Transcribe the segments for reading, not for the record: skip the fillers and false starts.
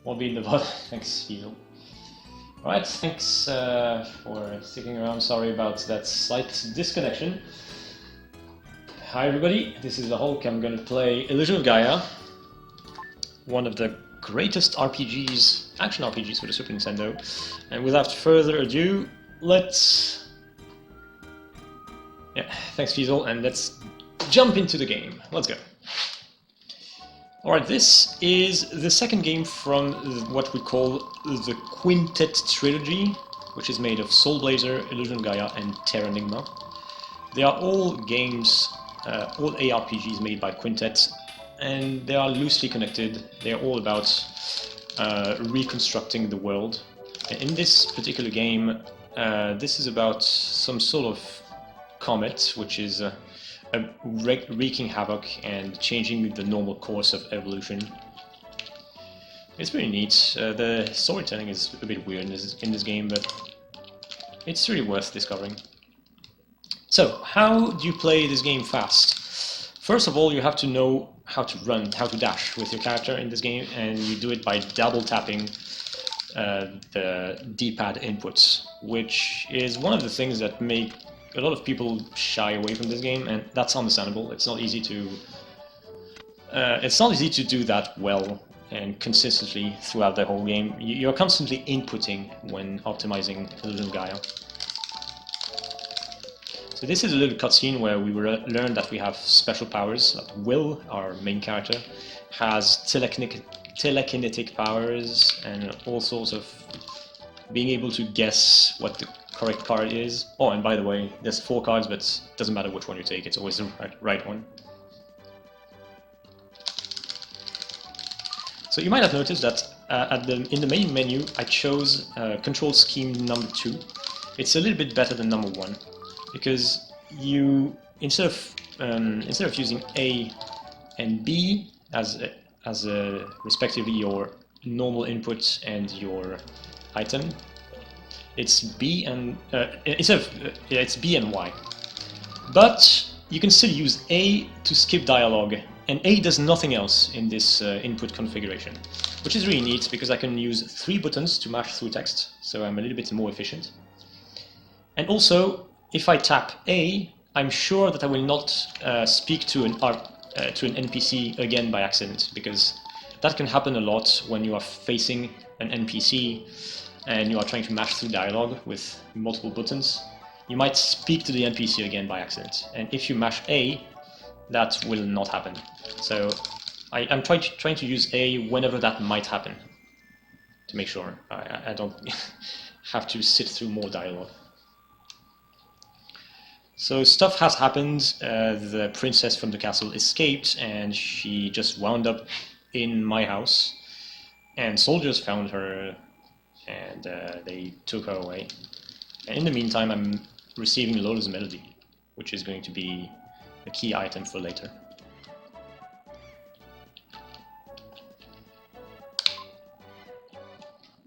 Won't be in the VOD. Thanks, Fiesel. Alright, thanks for sticking around. Sorry about that slight disconnection. Hi everybody, this is the Hulk. I'm gonna play Illusion of Gaia, one of the greatest RPGs, action RPGs for the Super Nintendo. And without further ado, let's... Yeah, thanks Fiesel, and let's jump into the game. Let's go. Alright, this is the second game from what we call the Quintet Trilogy, which is made of Soul Blazer, Illusion of Gaia, and Terranigma. They are all games, all ARPGs made by Quintet, and they are loosely connected. They are all about reconstructing the world. And in this particular game, this is about some sort of comet, which is wreaking havoc and changing the normal course of evolution. It's pretty neat. The storytelling is a bit weird in this game, but it's really worth discovering. So, how do you play this game fast? First of all, you have to know how to run, how to dash with your character in this game, and you do it by double tapping the D-pad inputs, which is one of the things that make a lot of people shy away from this game, and that's understandable. It's not easy to do that well and consistently throughout the whole game. You're constantly inputting when optimizing Illusion of Gaia. So this is a little cutscene where we learn that we have special powers. Like Will, our main character, has telekinetic powers and all sorts of being able to guess what the correct card is. Oh, and by the way, there's 4 cards, but it doesn't matter which one you take, it's always the right one. So you might have noticed that in the main menu I chose control scheme number 2. It's a little bit better than number 1, because you instead of using A and B as respectively your normal input and your item, it's B and it's B and Y. But you can still use A to skip dialogue, and A does nothing else in this input configuration, which is really neat because I can use 3 buttons to mash through text, so I'm a little bit more efficient. And also, if I tap A, I'm sure that I will not speak to an NPC again by accident, because that can happen a lot when you are facing an NPC and you are trying to mash through dialogue with multiple buttons. You might speak to the NPC again by accident, and if you mash A, that will not happen. So I'm trying to use A whenever that might happen, to make sure I don't have to sit through more dialogue. So stuff has happened. The princess from the castle escaped, and she just wound up in my house, and soldiers found her, and they took her away. And in the meantime, I'm receiving Lola's Melody, which is going to be a key item for later.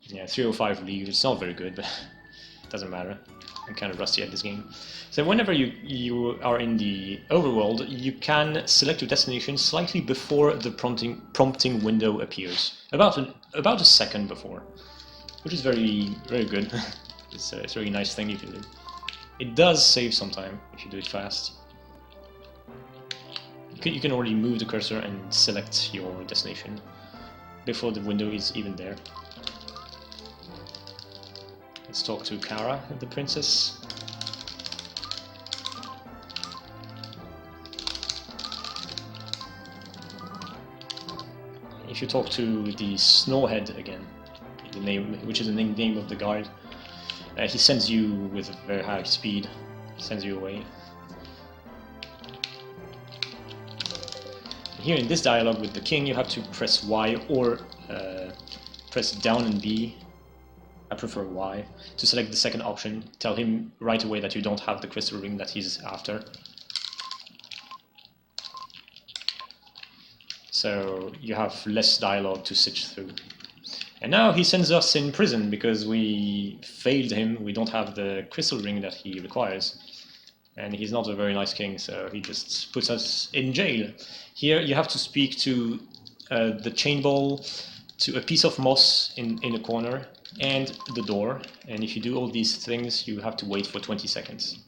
Yeah, 305 League, it's not very good, but it doesn't matter. I'm kind of rusty at this game. So whenever you are in the overworld, you can select your destination slightly before the prompting window appears. About a second before, which is very good. It's a really nice thing you can do. It does save some time if you do it fast. You can already move the cursor and select your destination before the window is even there. Let's talk to Kara, the princess. If you talk to the Snowhead again, the name, which is the name of the guard, he sends you with a very high speed, sends you away. Here in this dialogue with the king, you have to press Y or press down and B. I prefer Y, to select the second option. Tell him right away that you don't have the crystal ring that he's after. So you have less dialogue to sift through. And now he sends us in prison because we failed him. We don't have the crystal ring that he requires. And he's not a very nice king, so he just puts us in jail. Here you have to speak to the chain ball, to a piece of moss in a corner, and the door. And if you do all these things, you have to wait for 20 seconds.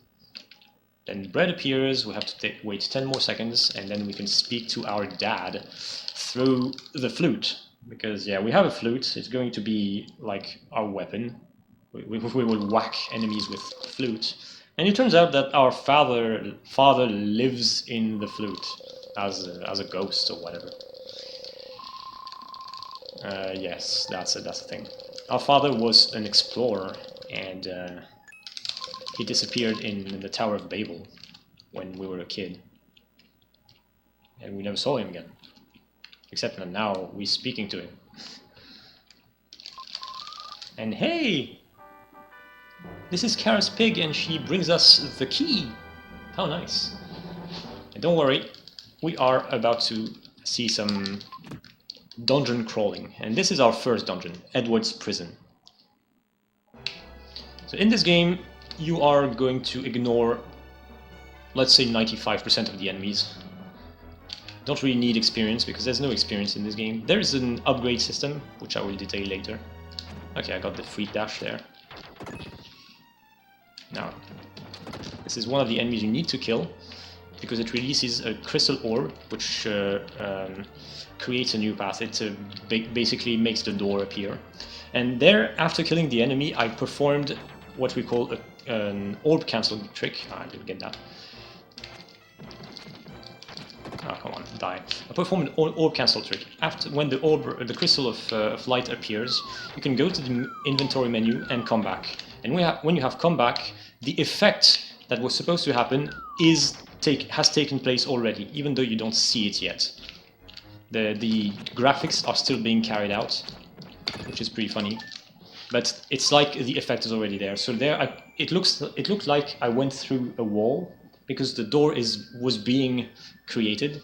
Then bread appears, we have to wait 10 more seconds, and then we can speak to our dad through the flute. Because, yeah, we have a flute, it's going to be like our weapon. We will whack enemies with flute. And it turns out that our father lives in the flute as a ghost or whatever. Yes, that's a thing. Our father was an explorer, and he disappeared in the Tower of Babel when we were a kid. And we never saw him again. Except that now we're speaking to him. And hey! This is Kara's pig, and she brings us the key! How nice. And don't worry, we are about to see some dungeon crawling. And this is our first dungeon, Edward's Prison. So in this game, you are going to ignore, let's say, 95% of the enemies. Don't really need experience, because there's no experience in this game. There is an upgrade system, which I will detail later. Okay, I got the free dash there. Now, this is one of the enemies you need to kill, because it releases a crystal orb, which creates a new path. It basically makes the door appear. And there, after killing the enemy, I performed what we call an orb cancel trick. I didn't get that. Oh, come on, die. I performed an orb cancel trick. When the crystal of light appears, you can go to the inventory menu and come back. And when you have come back, the effect that was supposed to happen has taken place already, even though you don't see it yet. The graphics are still being carried out, which is pretty funny. But it's like the effect is already there. So there, it looked like I went through a wall, because the door was being created.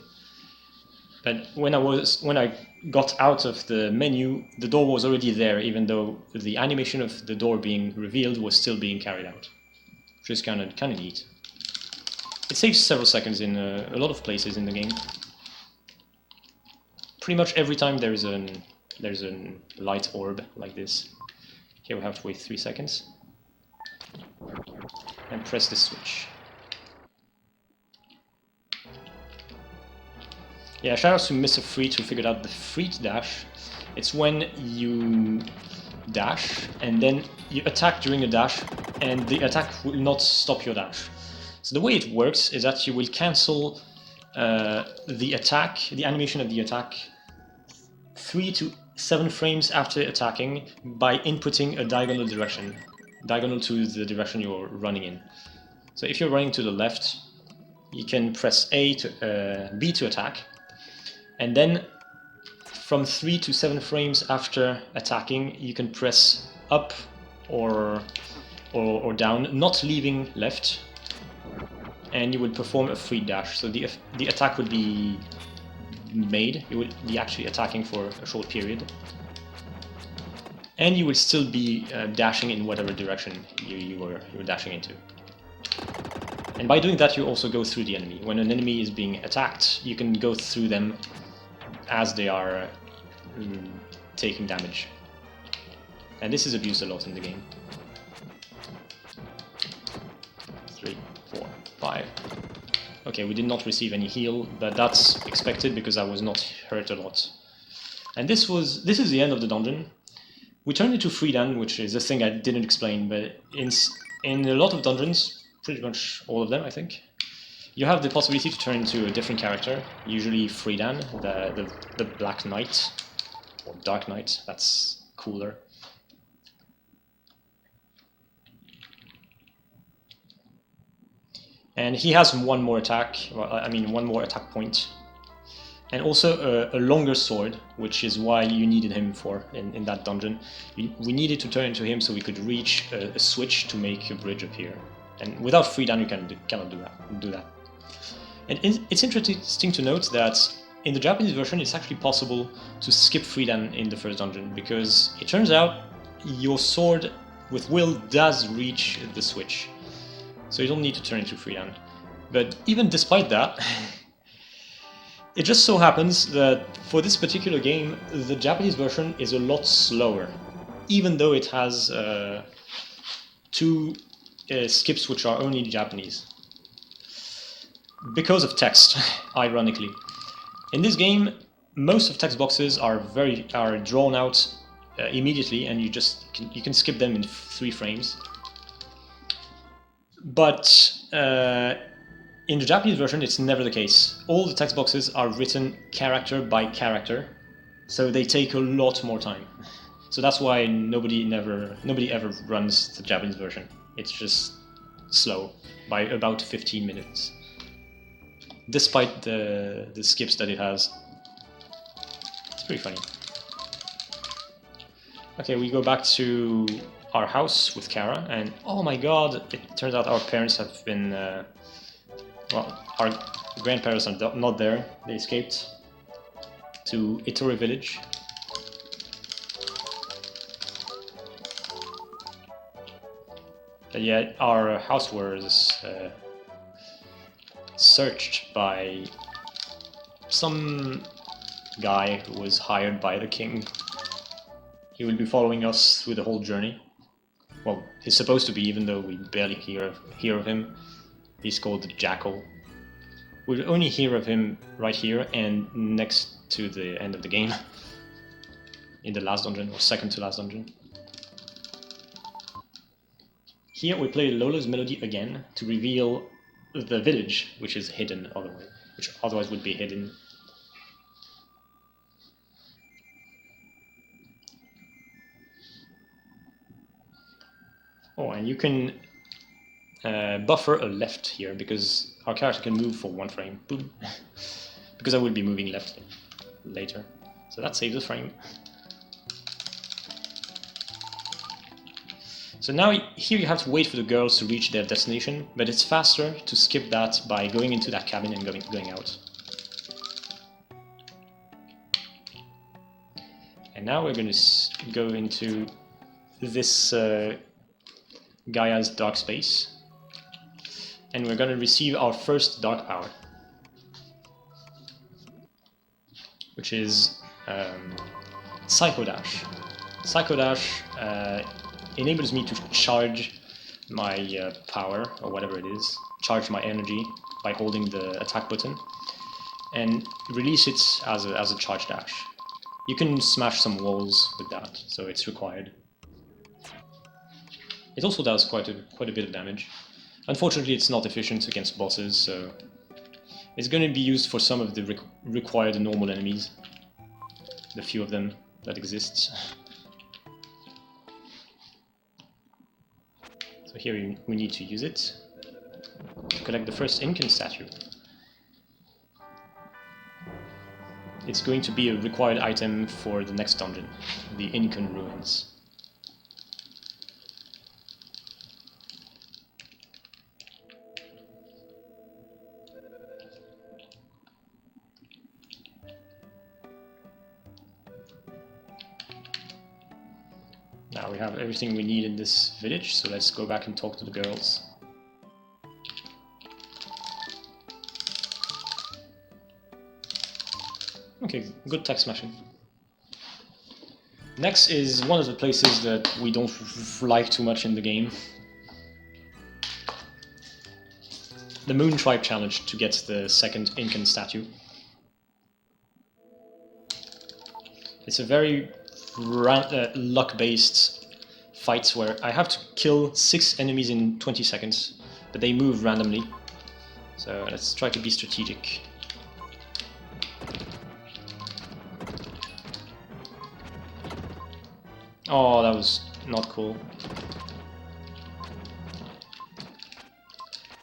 But when I got out of the menu, the door was already there, even though the animation of the door being revealed was still being carried out, which is kind of neat. It saves several seconds in a lot of places in the game. Pretty much every time there's a light orb like this. Here we have to wait 3 seconds and press the switch. Yeah, shout out to Mr. Freet who figured out the Freet dash. It's when you dash and then you attack during a dash, and the attack will not stop your dash. So the way it works is that you will cancel the attack, the animation of the attack, 3 to 7 frames after attacking by inputting a diagonal direction, diagonal to the direction you're running in. So if you're running to the left, you can press B to attack. And then from 3 to 7 frames after attacking, you can press up or down, not leaving left, and you would perform a free dash. So the attack would be made, you would be actually attacking for a short period, and you would still be dashing in whatever direction you were dashing into. And by doing that, you also go through the enemy. When an enemy is being attacked, you can go through them as they are taking damage. And this is abused a lot in the game. 3, 4, 5. Okay, we did not receive any heal, but that's expected because I was not hurt a lot. And this is the end of the dungeon. We turned into Freedia, which is a thing I didn't explain, but in a lot of dungeons, pretty much all of them, I think, you have the possibility to turn into a different character, usually Freedia, the Black Knight, or Dark Knight, that's cooler. And he has one more attack, one more attack point. And also a longer sword, which is why you needed him in that dungeon. We needed to turn into him so we could reach a switch to make a bridge appear. And without Freedia, you cannot do that. And it's interesting to note that in the Japanese version, it's actually possible to skip Freedia in the first dungeon, because it turns out your sword with will does reach the switch. So you don't need to turn into Freedia. But even despite that, It just so happens that for this particular game, the Japanese version is a lot slower, even though it has two skips which are only Japanese. Because of text, ironically. In this game, most of text boxes are drawn out immediately, and you can skip them in 3 frames. But in the Japanese version, it's never the case. All the text boxes are written character by character, so they take a lot more time. So that's why nobody ever runs the Japanese version. It's just slow by about 15 minutes, despite the skips that it has. It's pretty funny. Okay, we go back to our house with Kara, and oh my god, it turns out our parents have been, well, our grandparents are not there. They escaped to Itori village. But yeah, our house was searched by some guy who was hired by the king. He will be following us through the whole journey. Well, he's supposed to be, even though we barely hear of him. He's called the Jackal. We'll only hear of him right here and next to the end of the game. In the last dungeon, or second to last dungeon. Here we play Lola's Melody again to reveal the village, which is hidden otherwise, which otherwise would be hidden. Oh, and you can buffer a left here, because our character can move for 1 frame. Boom. Because I will be moving left later. So that saves a frame. So now here you have to wait for the girls to reach their destination, but it's faster to skip that by going into that cabin and going out. And now we're going to go into this Gaia's dark space, and we're going to receive our first dark power, which is Psycho Dash. Psycho Dash enables me to charge my power, or whatever it is, charge my energy by holding the attack button, and release it as a charge dash. You can smash some walls with that, so it's required. It also does quite a bit of damage. Unfortunately, it's not efficient against bosses, so it's going to be used for some of the required normal enemies, the few of them that exist. So here we need to use it to collect the first Incan statue. It's going to be a required item for the next dungeon, the Incan ruins. Now we have everything we need in this village, so let's go back and talk to the girls. Okay, good tech smashing. Next is one of the places that we don't like too much in the game. The Moon Tribe Challenge to get the second Incan statue. It's a very luck-based fight where I have to kill 6 enemies in 20 seconds, but they move randomly. So let's try to be strategic. Oh, that was not cool.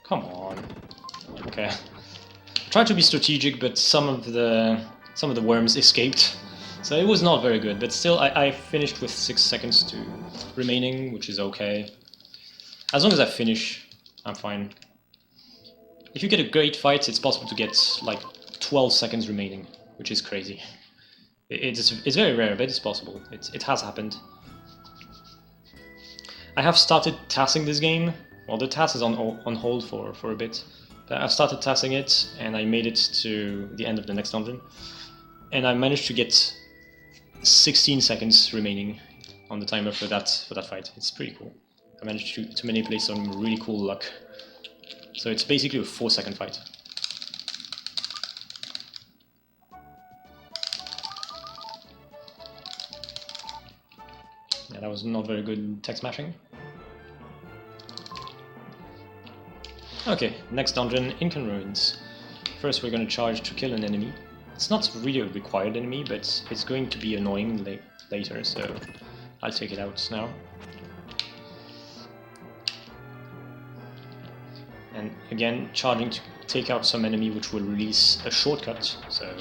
Come on. Okay. Tried to be strategic, but some of the worms escaped. So it was not very good, but still I finished with 6 seconds to remaining, which is okay. As long as I finish, I'm fine. If you get a great fight, it's possible to get like 12 seconds remaining, which is crazy. It's very rare, but it's possible. It has happened. I have started tassing this game. Well, the task is on hold for a bit, I've started tassing it, and I made it to the end of the next dungeon, and I managed to get 16 seconds remaining on the timer for that fight. It's pretty cool. I managed to manipulate some really cool luck. So it's basically a 4-second fight. Yeah, that was not very good text mashing. Okay, next dungeon, Incan ruins. First we're going to charge to kill an enemy. It's not really a required enemy, but it's going to be annoying later, so I'll take it out now. And again, charging to take out some enemy which will release a shortcut, so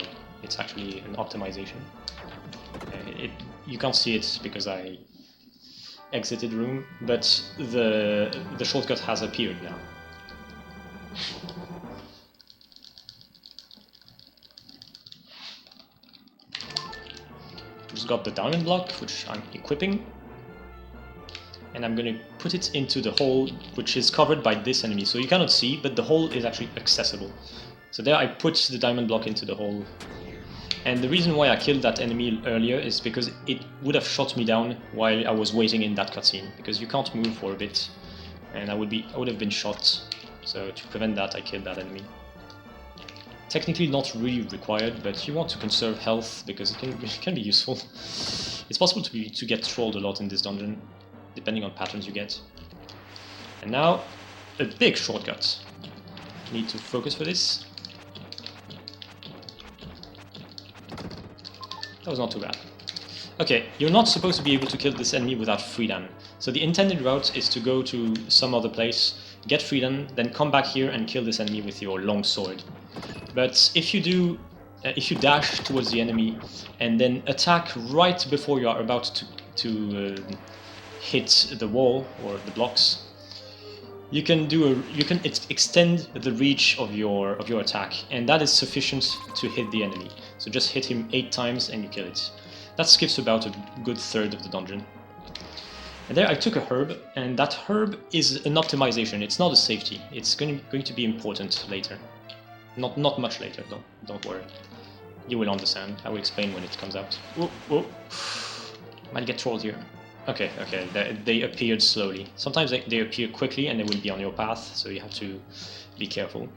it's actually an optimization. You can't see it because I exited the room, but the shortcut has appeared now. Just got the diamond block, which I'm equipping, and I'm going to put it into the hole which is covered by this enemy, so you cannot see, but the hole is actually accessible. So there I put the diamond block into the hole, and the reason why I killed that enemy earlier is because it would have shot me down while I was waiting in that cutscene, because you can't move for a bit, and I would have been shot. So to prevent that, I killed that enemy. Technically not really required, but you want to conserve health because it can be useful. It's possible to get trolled a lot in this dungeon, depending on patterns you get. And now, a big shortcut. Need to focus for this. That was not too bad. Okay, you're not supposed to be able to kill this enemy without Freedia. So the intended route is to go to some other place, get Freedia, then come back here and kill this enemy with your long sword. But if you do, if you dash towards the enemy and then attack right before you are about to hit the wall or the blocks, you can extend the reach of your attack, and that is sufficient to hit the enemy. So just hit him 8 times and you kill it. That skips about a good third of the dungeon. And there I took a herb, and that herb is an optimization. It's not a safety. It's going to be important later. Not much later, though. Don't worry. You will understand. I will explain when it comes out. Whoa, whoa. Might get trolled here. Okay, they appeared slowly. Sometimes they appear quickly and they will be on your path, so you have to be careful.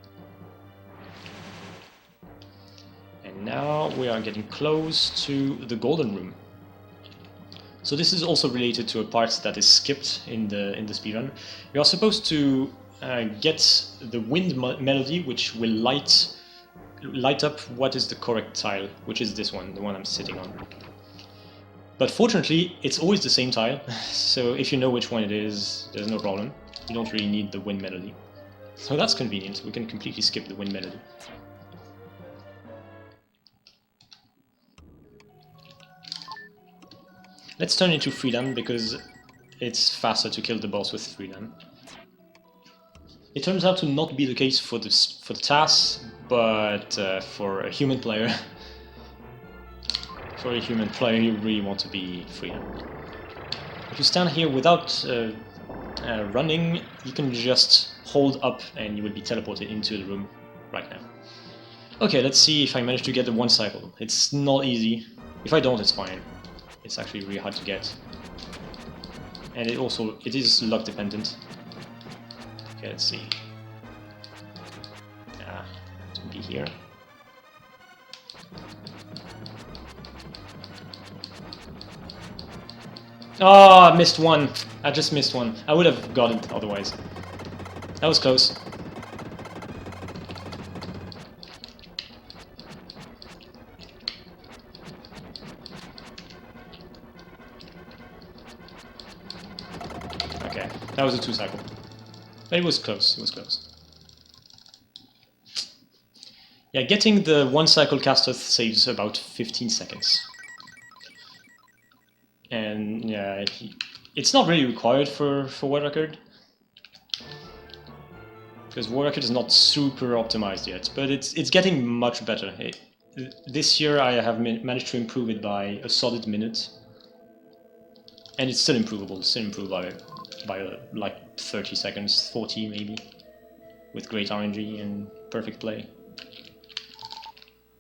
And now we are getting close to the golden room. So this is also related to a part that is skipped in the speedrun. You are supposed to get the wind melody, which will light up what is the correct tile, which is this one, the one I'm sitting on. But fortunately, it's always the same tile, so if you know which one it is, there's no problem. You don't really need the wind melody. So that's convenient, we can completely skip the wind melody. Let's turn into Freedia, because it's faster to kill the boss with Freedia. It turns out to not be the case for the TAS, but for a human player. For a human player, you really want to be Freedia. If you stand here without running, you can just hold up and you will be teleported into the room right now. Okay, let's see if I manage to get the 1 cycle. It's not easy. If I don't, it's fine. It's actually really hard to get. And it is luck dependent. Okay, let's see. To be here. Oh, I missed one. I just missed one. I would have got it otherwise. That was close. Okay, that was a 2 cycle. But it was close, it was close. Yeah, getting the 1 cycle caster saves about 15 seconds. And yeah, it's not really required for War Record, because War Record is not super optimized yet, but it's getting much better. This year I have managed to improve it by a solid minute, and it's still improvable. It's still improved by like 30 seconds, 40 maybe. with great RNG and perfect play.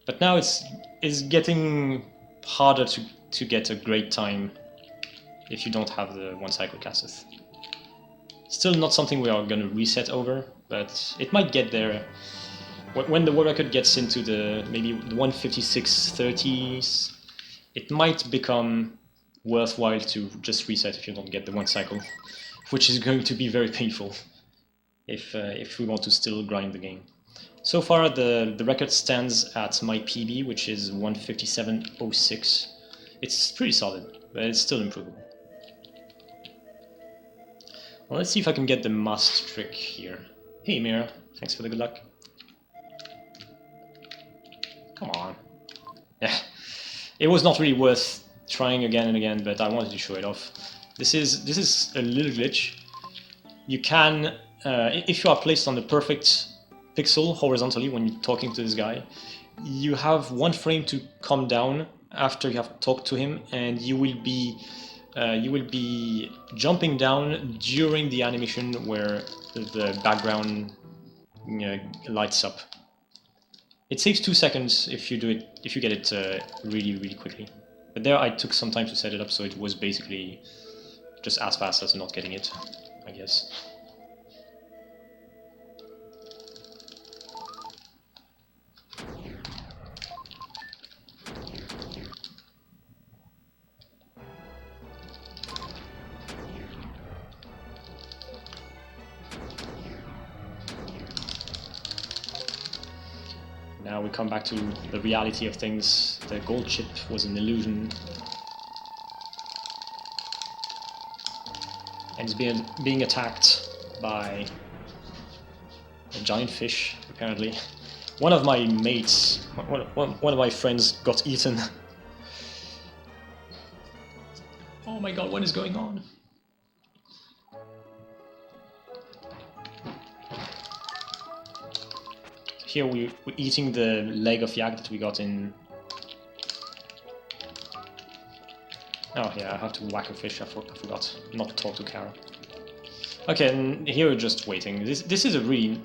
But now it's getting harder to get a great time if you don't have the one cycle casteth. Still not something we are going to reset over, but it might get there. When the world record gets into the maybe the 156.30s, it might become worthwhile to just reset if you don't get the one cycle, which is going to be very painful if we want to still grind the game. So far the record stands at my PB, which is 157.06. It's pretty solid, but it's still improvable. Well, let's see if I can get the must trick here. Hey Mira, thanks for the good luck. Come on. Yeah, it was not really worth trying again and again, but I wanted to show it off. This is a little glitch. You can, if you are placed on the perfect pixel horizontally when you're talking to this guy, you have one frame to come down after you have talked to him, and you will be jumping down during the animation where the background lights up. It saves 2 seconds if you get it really quickly. But there I took some time to set it up, so it was basically just as fast as not getting it, I guess. Now we come back to the reality of things. The gold chip was an illusion. And it's being attacked by a giant fish, apparently. One of my mates, one of my friends got eaten. Oh my god, what is going on? Here we're eating the leg of yak that we got in... Oh yeah, I have to whack a fish, I forgot not to talk to Kara. Okay, and here we're just waiting. This is a really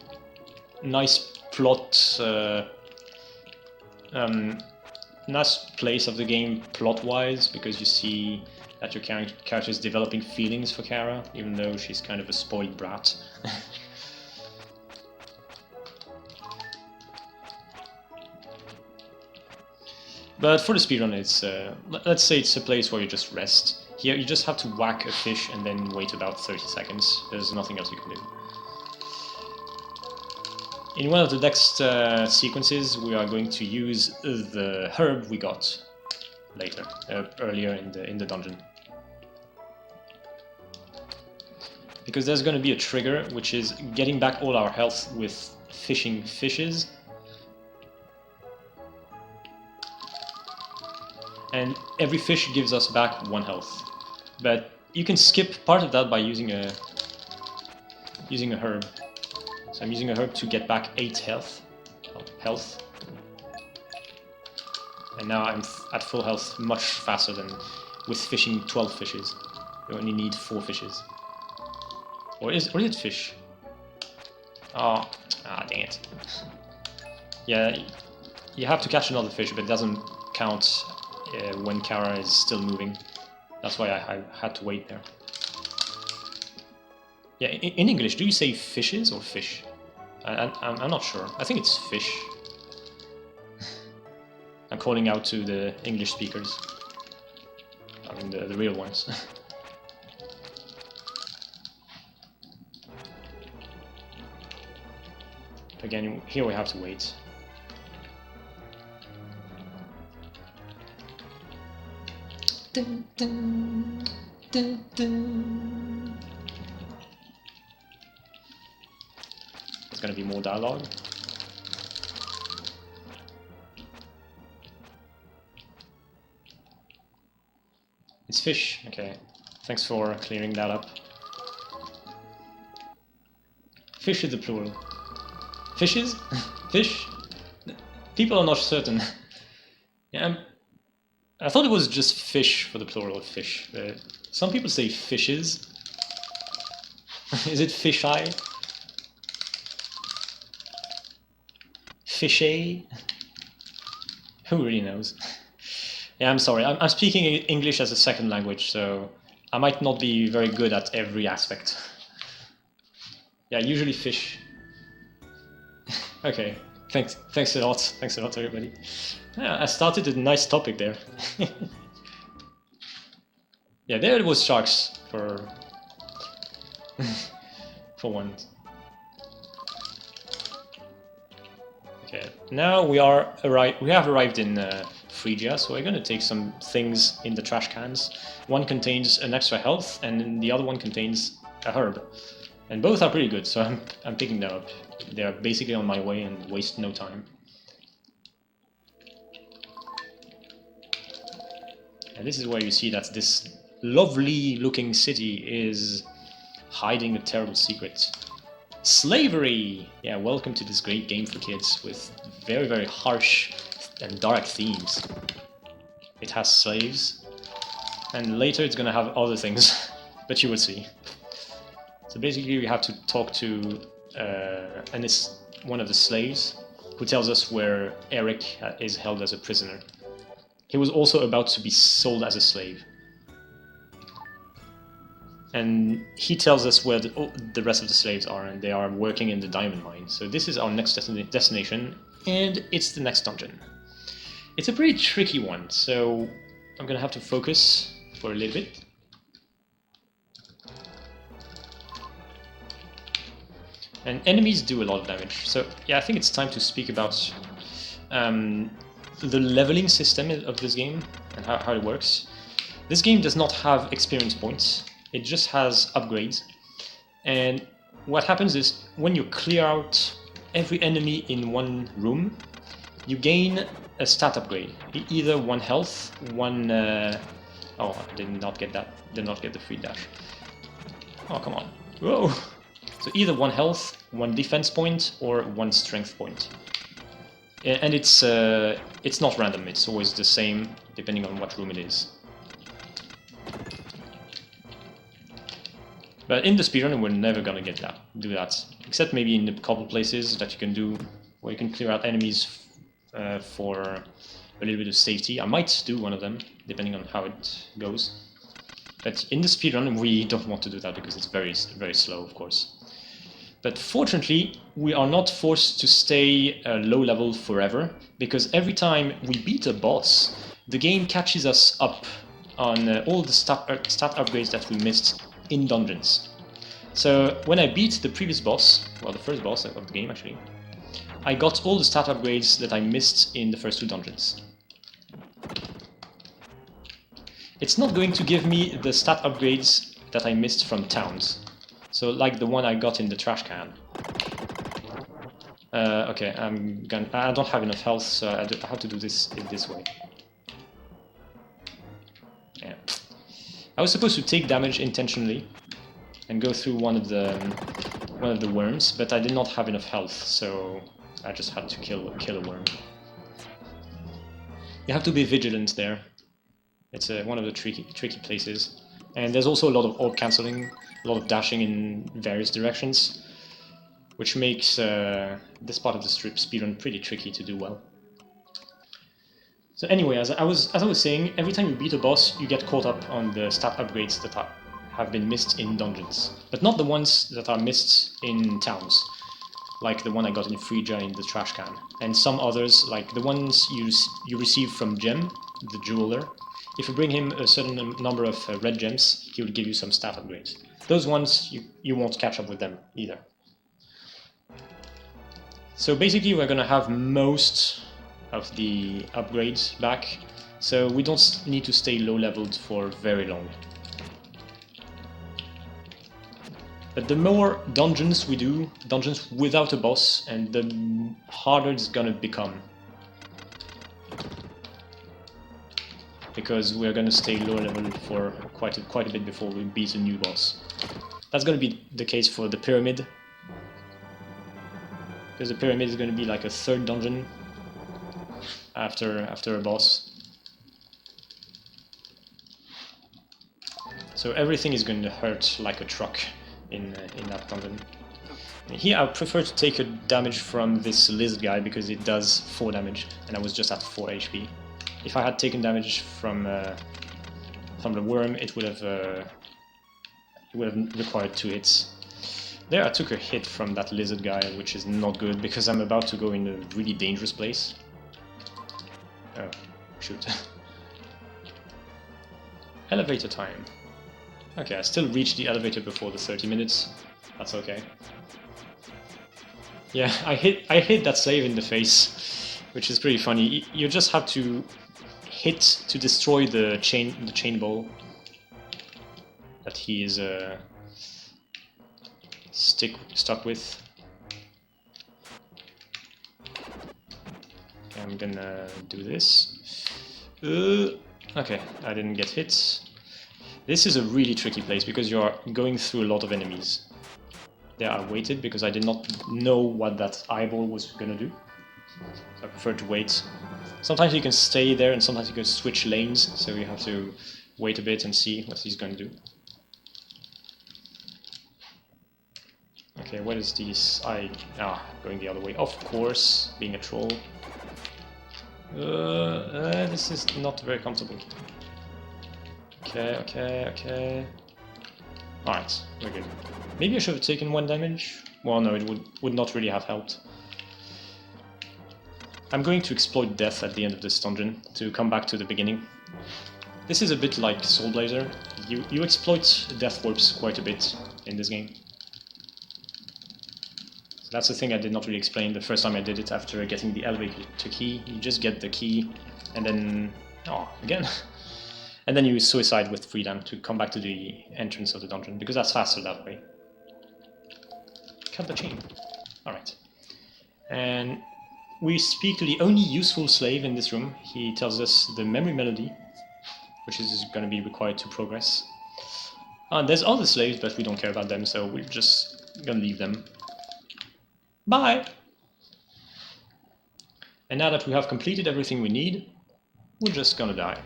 nice plot... nice place of the game plot-wise, because you see that your character is developing feelings for Kara, even though she's kind of a spoiled brat. But for the speedrun, it's let's say it's a place where you just rest. Here you just have to whack a fish and then wait about 30 seconds. There's nothing else you can do. In one of the next sequences, we are going to use the herb we got later, earlier in the dungeon. Because there's going to be a trigger, which is getting back all our health with fishing fishes. And every fish gives us back 1 health. But you can skip part of that by using a herb. So I'm using a herb to get back 8 health. And now I'm at full health much faster than with fishing 12 fishes. You only need 4 fishes. Or is it fish? Oh, dang it. Yeah, you have to catch another fish, but it doesn't count when Kara is still moving. That's why I had to wait there. Yeah, in English, do you say fishes or fish? I'm not sure. I think it's fish. I'm calling out to the English speakers. I mean, the real ones. Again, here we have to wait. Dun, dun, dun, dun. There's going to be more dialogue. It's fish. Okay. Thanks for clearing that up. Fish is the plural. Fishes? Fish? People are not certain. Yeah, I thought it was just fish for the plural of fish. Some people say fishes. Is it fish eye? Fishy? Who really knows? Yeah, I'm sorry. I'm speaking English as a second language, so I might not be very good at every aspect. Yeah, usually fish. Okay, thanks a lot. Thanks a lot, everybody. Yeah, I started a nice topic there. Yeah, there it was sharks for for once. Okay, now we have arrived in Freedia, so we're gonna take some things in the trash cans. One contains an extra health, and the other one contains a herb. And both are pretty good, so I'm picking them up. They're basically on my way and waste no time. And this is where you see that this lovely looking city is hiding a terrible secret. Slavery! Yeah, welcome to this great game for kids with very, very harsh and dark themes. It has slaves, and later it's gonna have other things, but you will see. So basically we have to talk to one of the slaves, who tells us where Eric is held as a prisoner. He was also about to be sold as a slave. And he tells us where the rest of the slaves are, and they are working in the diamond mine. So this is our next destination, and it's the next dungeon. It's a pretty tricky one, so I'm gonna have to focus for a little bit. And enemies do a lot of damage. So yeah, I think it's time to speak about the leveling system of this game and how it works. This game does not have experience points. It just has upgrades. And what happens is when you clear out every enemy in one room, you gain a stat upgrade. Either one health, one... oh, I did not get that. Did not get the free dash. Oh, come on. Whoa! So either one health, one defense point, or one strength point. And it's not random, it's always the same depending on what room it is. But in the speedrun we're never gonna do that. Except maybe in a couple places that you can do, where you can clear out enemies for a little bit of safety. I might do one of them, depending on how it goes. But in the speedrun we don't want to do that because it's very, very slow, of course. But fortunately, we are not forced to stay low level forever, because every time we beat a boss, the game catches us up on all the stat upgrades that we missed in dungeons. So when I beat the previous boss, well, the first boss of the game actually, I got all the stat upgrades that I missed in the first two dungeons. It's not going to give me the stat upgrades that I missed from towns. So like the one I got in the trash can. Okay, I don't have enough health, so I have to do this in this way. Yeah. I was supposed to take damage intentionally and go through one of the worms, but I did not have enough health, so I just had to kill a worm. You have to be vigilant there. It's one of the tricky places. And there's also a lot of orb cancelling, a lot of dashing in various directions, which makes this part of the speedrun pretty tricky to do well. So anyway, as I was saying, every time you beat a boss, you get caught up on the stat upgrades that have been missed in dungeons, but not the ones that are missed in towns, like the one I got in Freedia in the trash can, and some others, like the ones you receive from Gem, the jeweler. If you bring him a certain number of red gems, he will give you some stat upgrades. Those ones, you won't catch up with them either. So basically we're gonna have most of the upgrades back, so we don't need to stay low leveled for very long. But the more dungeons we do, dungeons without a boss, and the harder it's gonna become. Because we're gonna stay low level for quite a bit before we beat a new boss. That's gonna be the case for the pyramid, because the pyramid is gonna be like a third dungeon after a boss. So everything is going to hurt like a truck in that dungeon. Here I prefer to take a damage from this lizard guy because it does 4 damage, and I was just at 4 HP. If I had taken damage from the worm, it would have required 2 hits. There I took a hit from that lizard guy, which is not good because I'm about to go in a really dangerous place. Oh, shoot. Elevator time. Okay, I still reached the elevator before the 30 minutes. That's okay. Yeah, I hit that slave in the face, which is pretty funny. You just have to hit to destroy the chain ball that he is stuck with. Okay, I'm gonna do this. Okay, I didn't get hit. This is a really tricky place because you are going through a lot of enemies. There I waited because I did not know what that eyeball was gonna do. So I preferred to wait. Sometimes you can stay there and sometimes you can switch lanes, so you have to wait a bit and see what he's gonna do. Okay, what is this? Going the other way. Of course, being a troll. This is not very comfortable. Okay. Alright, we're good. Maybe I should have taken 1 damage? Well, no, it would not really have helped. I'm going to exploit death at the end of this dungeon to come back to the beginning. This is a bit like Soul Blazer. You exploit death warps quite a bit in this game. So that's the thing I did not really explain the first time I did it after getting the elevator key. You just get the key and then... again. And then you suicide with Freedia to come back to the entrance of the dungeon, because that's faster that way. Cut the chain. Alright. And we speak to the only useful slave in this room. He tells us the memory melody, which is going to be required to progress. There's other slaves, but we don't care about them, so we're just going to leave them. Bye! And now that we have completed everything we need, we're just going to die.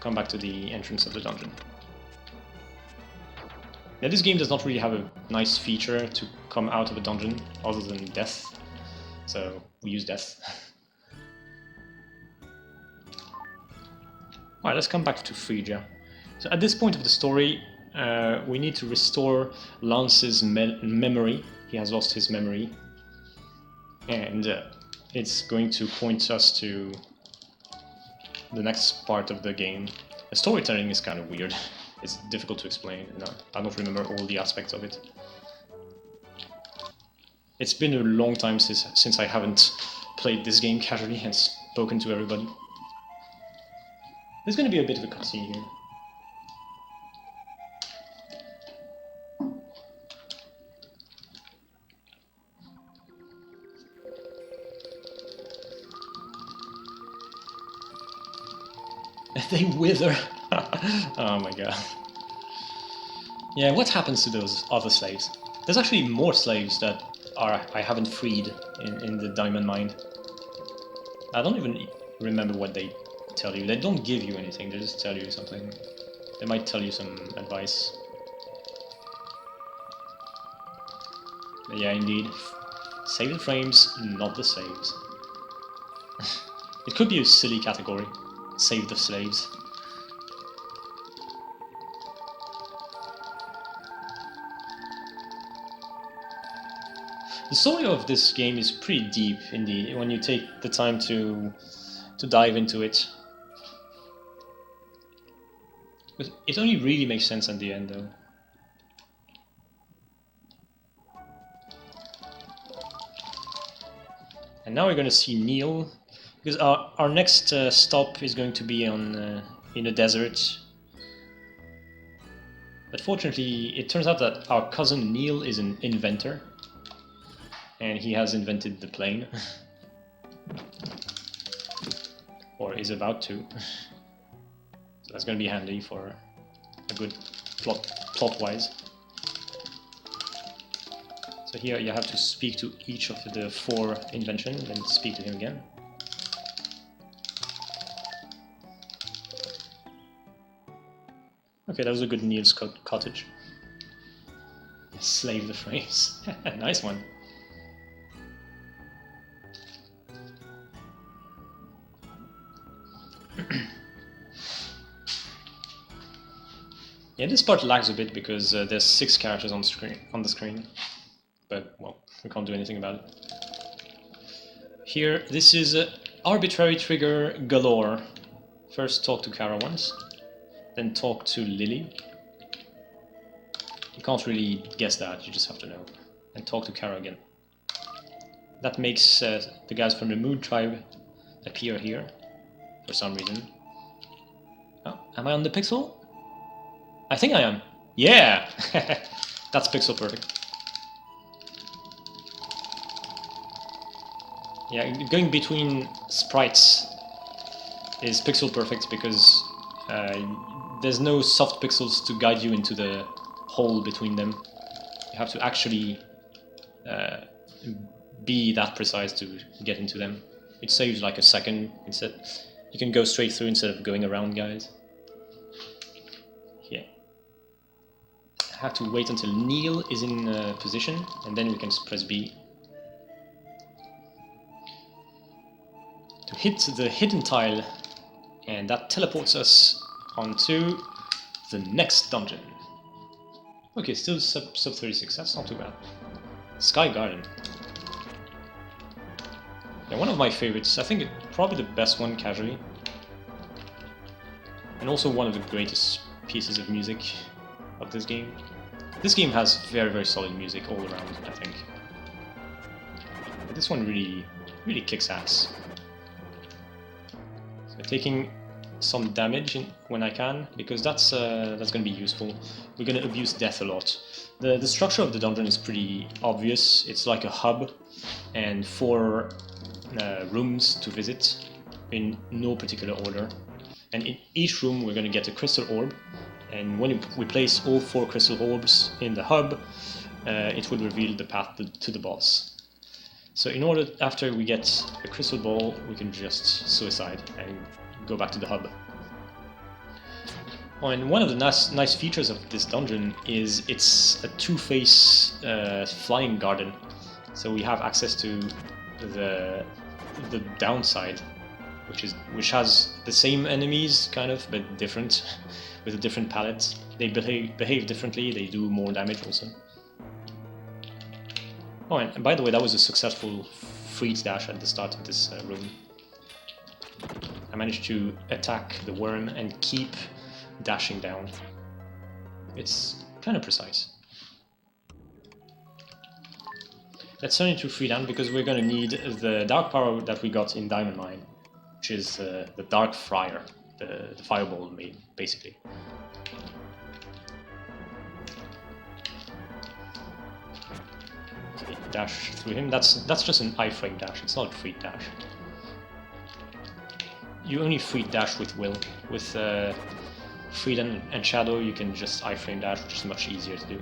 Come back to the entrance of the dungeon. Now this game does not really have a nice feature to come out of a dungeon other than death, so we use death. Alright, let's come back to Freedia. So at this point of the story, we need to restore Lance's memory. He has lost his memory, and it's going to point us to the next part of the game. The storytelling is kind of weird. It's difficult to explain, and I don't remember all the aspects of it. It's been a long time since I haven't played this game casually and spoken to everybody. There's going to be a bit of a cutscene here. They wither. Oh my god. Yeah, what happens to those other slaves? There's actually more slaves that I haven't freed in the diamond mine. I don't even remember what they tell you. They don't give you anything, they just tell you something. They might tell you some advice. But yeah, indeed. Save the frames, not the slaves. It could be a silly category. Save the slaves. The story of this game is pretty deep indeed when you take the time to dive into it. But it only really makes sense at the end though. And now we're going to see Neil, because our next stop is going to be on in a desert. But fortunately, it turns out that our cousin Neil is an inventor, and he has invented the plane, or is about to. So that's going to be handy for a good plot-wise. So here you have to speak to each of the 4 inventions, then speak to him again. Okay, that was a good Neil's cottage. Slave the frames. Nice one. Yeah, this part lags a bit because there's 6 characters on the screen, but well, we can't do anything about it. Here, this is arbitrary trigger galore. First talk to Kara once, then talk to Lily. You can't really guess that, you just have to know. And talk to Kara again. That makes the guys from the Moon Tribe appear here, for some reason. Oh, am I on the pixel? I think I am. Yeah! That's pixel perfect. Yeah, going between sprites is pixel perfect because there's no soft pixels to guide you into the hole between them. You have to actually be that precise to get into them. It saves like a second instead. You can go straight through instead of going around guys. Yeah. I have to wait until Neil is in position and then we can press B. To hit the hidden tile, and that teleports us onto the next dungeon. Okay, still sub 36, that's not too bad. Sky Garden. Yeah, one of my favorites, I think probably the best one casually. And also one of the greatest pieces of music of this game. This game has very, very solid music all around, I think. But this one really kicks ass. So taking some damage when I can, because that's going to be useful. We're going to abuse death a lot. The structure of the dungeon is pretty obvious. It's like a hub and 4 rooms to visit in no particular order. And in each room we're going to get a crystal orb, and when we place all 4 crystal orbs in the hub, it will reveal the path to the boss. So in order, after we get a crystal ball, we can just suicide and go back to the hub. Oh, and one of the nice features of this dungeon is it's a 2-face flying garden. So we have access to the downside, which has the same enemies kind of, but different, with a different palette. They behave differently. They do more damage also. Oh, and by the way, that was a successful freeze dash at the start of this room. I managed to attack the worm and keep dashing down. It's kind of precise. Let's turn into Freedia because we're going to need the dark power that we got in Diamond Mine, which is the Dark Friar, the fireball made, basically. Okay, dash through him. That's just an iframe dash. It's not a free dash. You only free dash with will. With Freedia and Shadow, you can just iframe dash, which is much easier to do.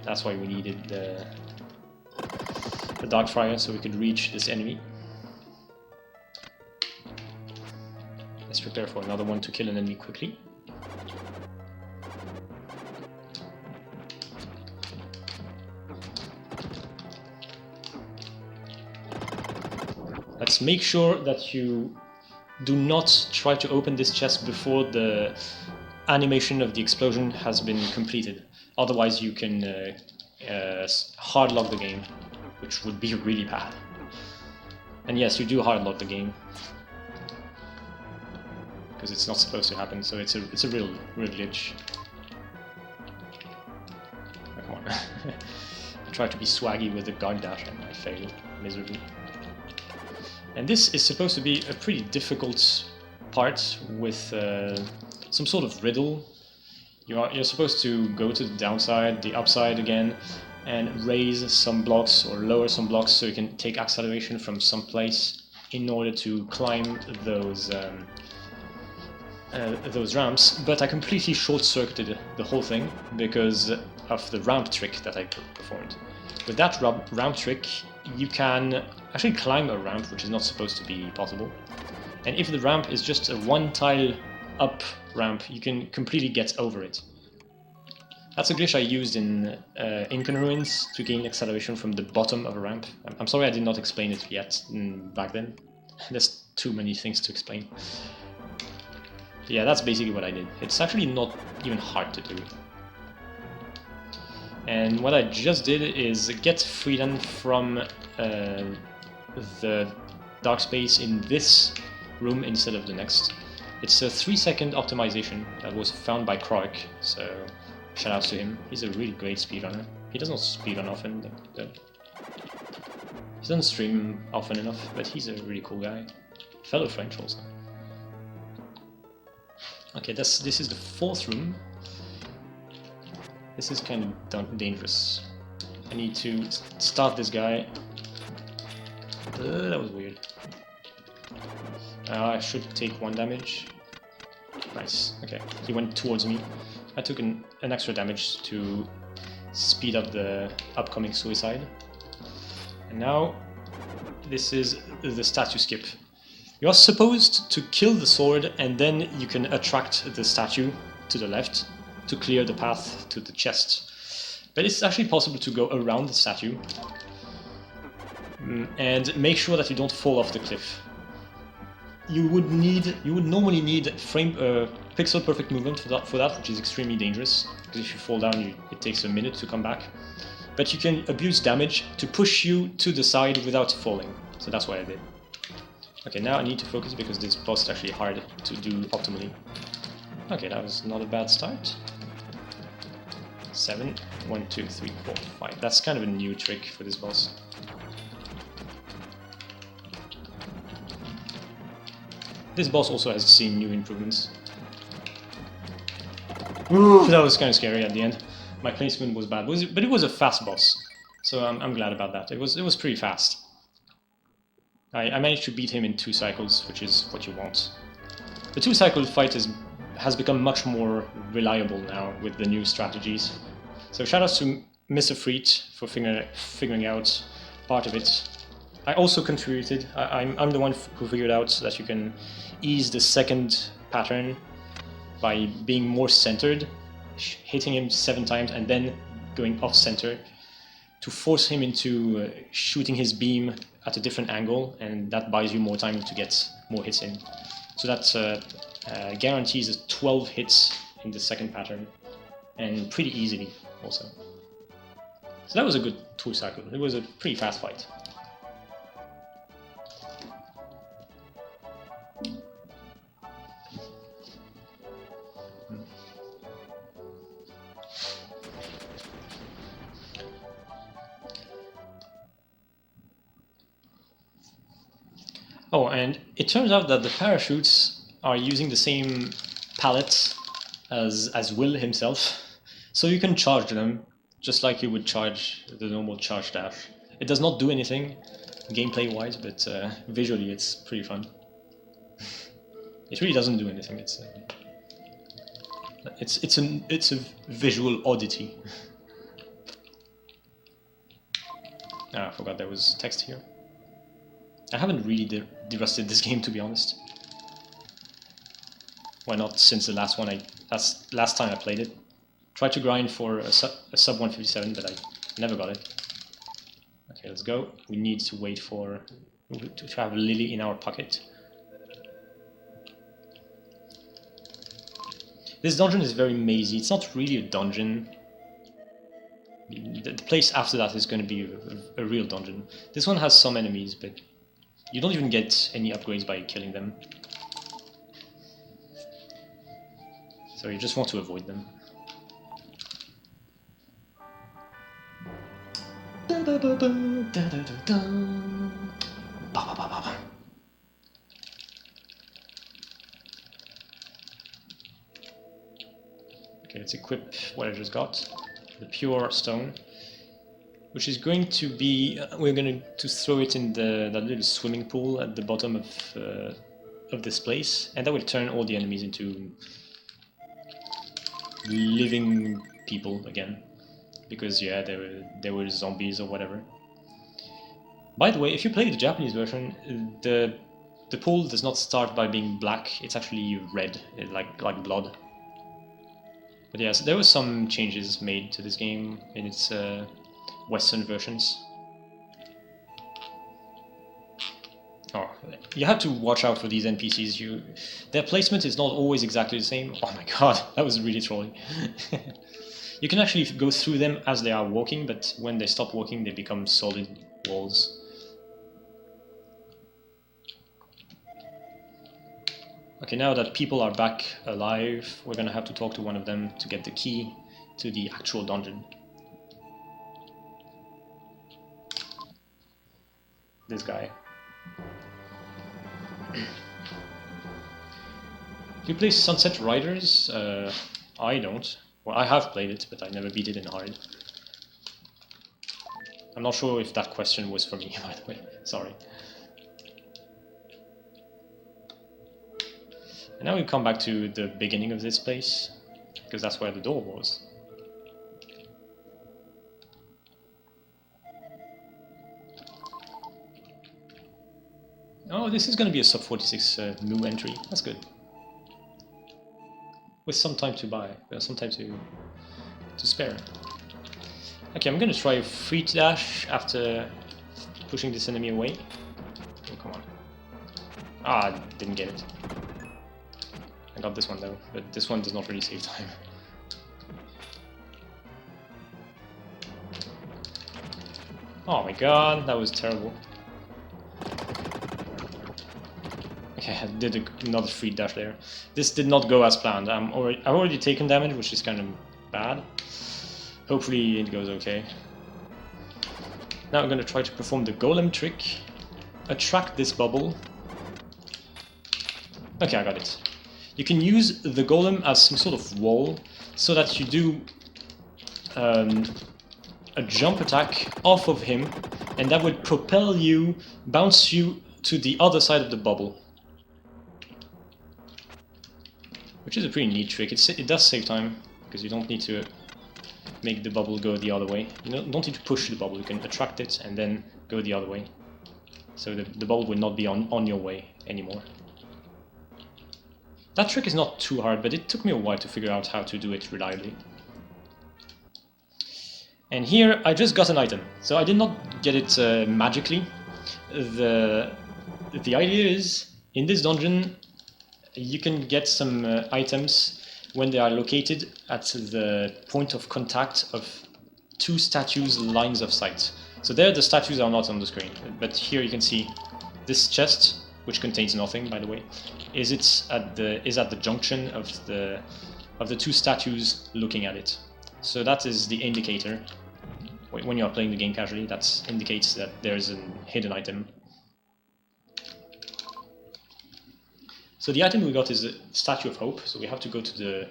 That's why we needed the Dark Friar, so we could reach this enemy. Let's prepare for another one to kill an enemy quickly. Let's make sure that you do not try to open this chest before the animation of the explosion has been completed. Otherwise you can hard lock the game, which would be really bad. And yes, you do hard lock the game, because it's not supposed to happen, so it's a real glitch. Oh, come on. I tried to be swaggy with the guard dash and I failed miserably. And this is supposed to be a pretty difficult part with some sort of riddle. You're supposed to go to the downside, the upside again, and raise some blocks or lower some blocks so you can take acceleration from some place in order to climb those ramps. But I completely short-circuited the whole thing because of the ramp trick that I performed. With that ramp trick, you can actually climb a ramp, which is not supposed to be possible. And if the ramp is just a 1 tile up ramp, you can completely get over it. That's a glitch I used in Incan ruins to gain acceleration from the bottom of a ramp. I'm sorry I did not explain it yet back then. There's too many things to explain. Yeah, that's basically what I did. It's actually not even hard to do. And what I just did is get Freedia from the dark space in this room instead of the next. It's a 3-second optimization that was found by Kroik, so shout outs to him. He's a really great speedrunner. He doesn't speedrun often, though. He doesn't stream often enough, but he's a really cool guy. Fellow French also. Okay, this is the 4th room. This is kind of dangerous. I need to start this guy. That was weird. I should take 1 damage. Nice, okay. He went towards me. I took an extra damage to speed up the upcoming suicide. And now, this is the statue skip. You are supposed to kill the sword and then you can attract the statue to the left to clear the path to the chest. But it's actually possible to go around the statue and make sure that you don't fall off the cliff. You would normally need pixel perfect movement for that, which is extremely dangerous, because if you fall down it takes a minute to come back. But you can abuse damage to push you to the side without falling, so that's what I did. Okay, now I need to focus because this boss is actually hard to do optimally. Okay, that was not a bad start. 7, 1, 2, 3, 4, 5. That's kind of a new trick for this boss. This boss also has seen new improvements. That was kind of scary at the end. My placement was bad, but it was a fast boss, so I'm glad about that. It was pretty fast. I managed to beat him in 2 cycles, which is what you want. The 2-cycle fight has become much more reliable now with the new strategies. So shoutouts to Mr. Freet for figuring out part of it. I also contributed. I'm the one who figured out that you can ease the second pattern by being more centered, hitting him 7 times and then going off center to force him into shooting his beam at a different angle, and that buys you more time to get more hits in. So that guarantees 12 hits in the second pattern, and pretty easily also. So that was a good 2-cycle. It was a pretty fast fight. Oh, and it turns out that the parachutes are using the same palette as Will himself, so you can charge them just like you would charge the normal charge dash. It does not do anything gameplay-wise, but visually it's pretty fun. It really doesn't do anything. It's a visual oddity. I forgot there was text here. I haven't really de-rusted this game, to be honest. Why not since the last time I played it. Tried to grind for a sub 157, but I never got it. Okay, let's go. We need to wait to have Lily in our pocket. This dungeon is very mazy. It's not really a dungeon. The place after that is going to be a real dungeon. This one has some enemies, but you don't even get any upgrades by killing them. So you just want to avoid them. Okay, let's equip what I just got. The pure stone. Which is going to be, we're going to throw it in that little swimming pool at the bottom of this place, and that will turn all the enemies into living people again, because yeah, they were zombies or whatever. By the way, if you play the Japanese version, the pool does not start by being black; it's actually red, like blood. But yes, there were some changes made to this game in its Western versions. Oh, you have to watch out for these NPCs. Their placement is not always exactly the same. Oh my god, that was really trolling. You can actually go through them as they are walking, but when they stop walking, they become solid walls. Okay, now that people are back alive, we're gonna have to talk to one of them to get the key to the actual dungeon. This guy. Do you play Sunset Riders? I don't. Well, I have played it, but I never beat it in hard. I'm not sure if that question was for me, by the way. Sorry. And now we come back to the beginning of this place, because that's where the door was. Oh, this is going to be a sub 46 new entry. That's good. With some time to buy, some time to spare. Okay, I'm going to try a free dash after pushing this enemy away. Oh, come on. Ah, didn't get it. I got this one though, but this one does not really save time. Oh my god, that was terrible. Okay, I did another free dash there. This did not go as planned. I've already taken damage, which is kind of bad. Hopefully it goes okay. Now I'm going to try to perform the golem trick. Attract this bubble. Okay, I got it. You can use the golem as some sort of wall, so that you do a jump attack off of him, and that would propel you, bounce you to the other side of the bubble. Which is a pretty neat trick. It does save time, because you don't need to make the bubble go the other way. You don't need to push the bubble, you can attract it and then go the other way. So the bubble will not be on your way anymore. That trick is not too hard, but it took me a while to figure out how to do it reliably. And here I just got an item, so I did not get it magically. The idea is, in this dungeon, you can get some items when they are located at the point of contact of two statues' lines of sight. So there the statues are not on the screen, but here you can see this chest, which contains nothing, by the way, is at the junction of the two statues looking at it. So that is the indicator. When you are playing the game casually, that indicates that there is a hidden item. So the item we got is a Statue of Hope. So we have to go to the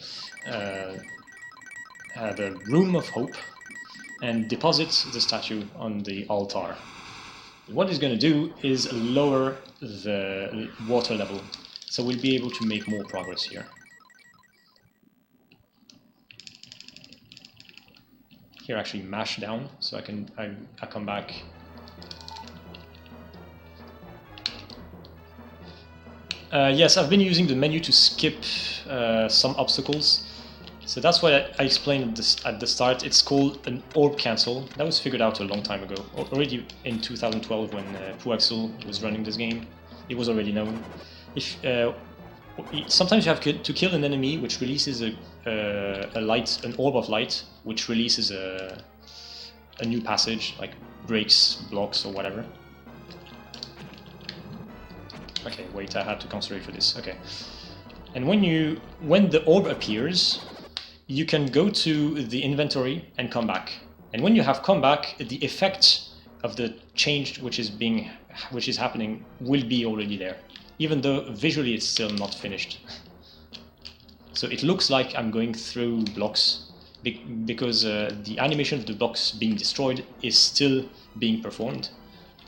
Room of Hope and deposit the statue on the altar. What it's going to do is lower the water level, so we'll be able to make more progress here. Here, actually mash down, so I come back. Yes, I've been using the menu to skip some obstacles. So that's what I explained at the start. It's called an orb cancel. That was figured out a long time ago, already in 2012 when Puaxel was running this game. It was already known. Sometimes you have to kill an enemy, which releases an orb of light, which releases a new passage, like breaks, blocks, or whatever. Okay, wait, I had to concentrate for this. Okay, and when the orb appears, you can go to the inventory and come back. And when you have come back, the effect of the change which is happening will be already there, even though visually it's still not finished. So it looks like I'm going through blocks because the animation of the blocks being destroyed is still being performed.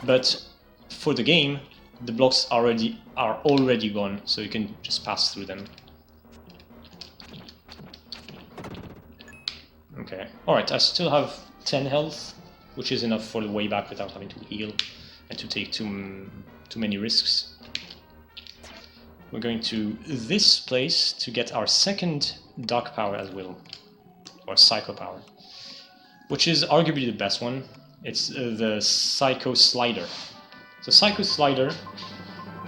But for the game, the blocks are already gone, so you can just pass through them. Okay, alright, I still have 10 health, which is enough for the way back without having to heal and to take too many risks. we're going to this place to get our second dark power as well, or psycho power, which is arguably the best one. It's the psycho slider. So psycho slider,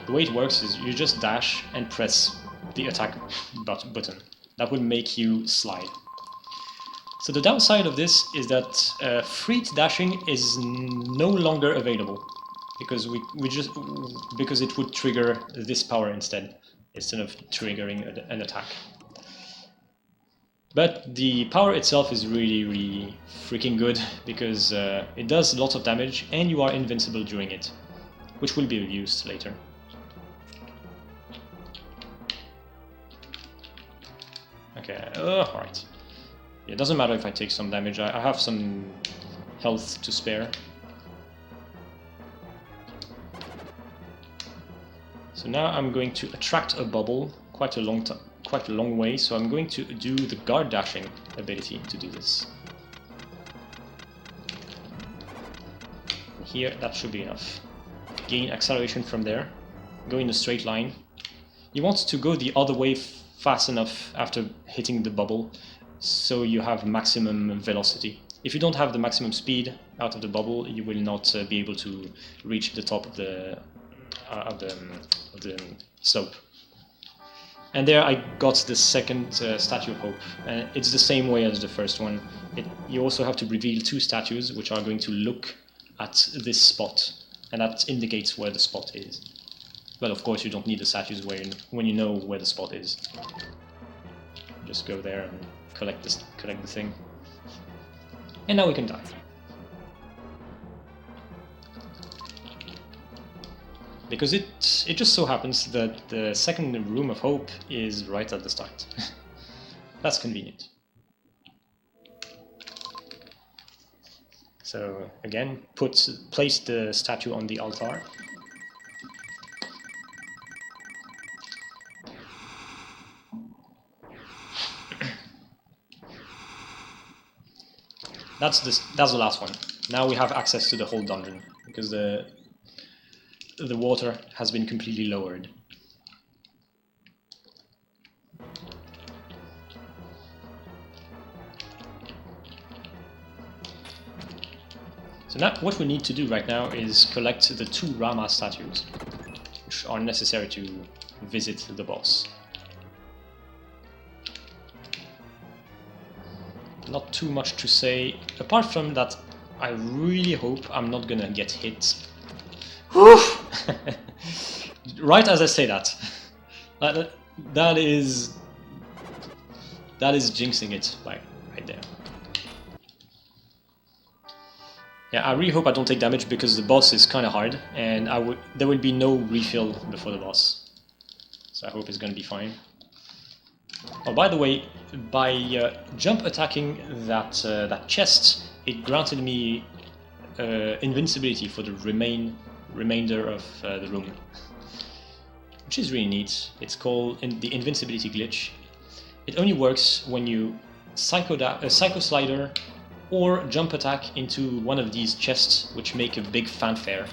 the way it works is you just dash and press the attack button. That will make you slide. So the downside of this is that free dashing is no longer available, because because it would trigger this power instead of triggering an attack. But the power itself is really freaking good, because it does lots of damage and you are invincible during it, which will be used later. Okay, alright. It doesn't matter if I take some damage, I have some health to spare. So now I'm going to attract a bubble quite a long way, so I'm going to do the guard dashing ability to do this. Here, that should be enough. Gain acceleration from there, go in a straight line. You want to go the other way fast enough after hitting the bubble, so you have maximum velocity. If you don't have the maximum speed out of the bubble, you will not be able to reach the top of the slope. And there I got the second Statue of Hope. It's the same way as the first one. You also have to reveal two statues which are going to look at this spot, and that indicates where the spot is. Well, of course you don't need the statues when you know where the spot is. Just go there and collect the thing. And now we can die. Because it just so happens that the second Room of Hope is right at the start. That's convenient. So again, place the statue on the altar. That's the last one. Now we have access to the whole dungeon, because the water has been completely lowered. So now what we need to do right now is collect the two Rama statues, which are necessary to visit the boss. Not too much to say, apart from that I really hope I'm not gonna get hit. Right as I say that. That is jinxing it, like, right there. Yeah, I really hope I don't take damage, because the boss is kind of hard, and there will be no refill before the boss. So I hope it's gonna be fine. Oh, by the way, by jump attacking that chest, it granted me invincibility for the remainder of the room, which is really neat. It's called the invincibility glitch. It only works when you psycho slider or jump attack into one of these chests, which make a big fanfare,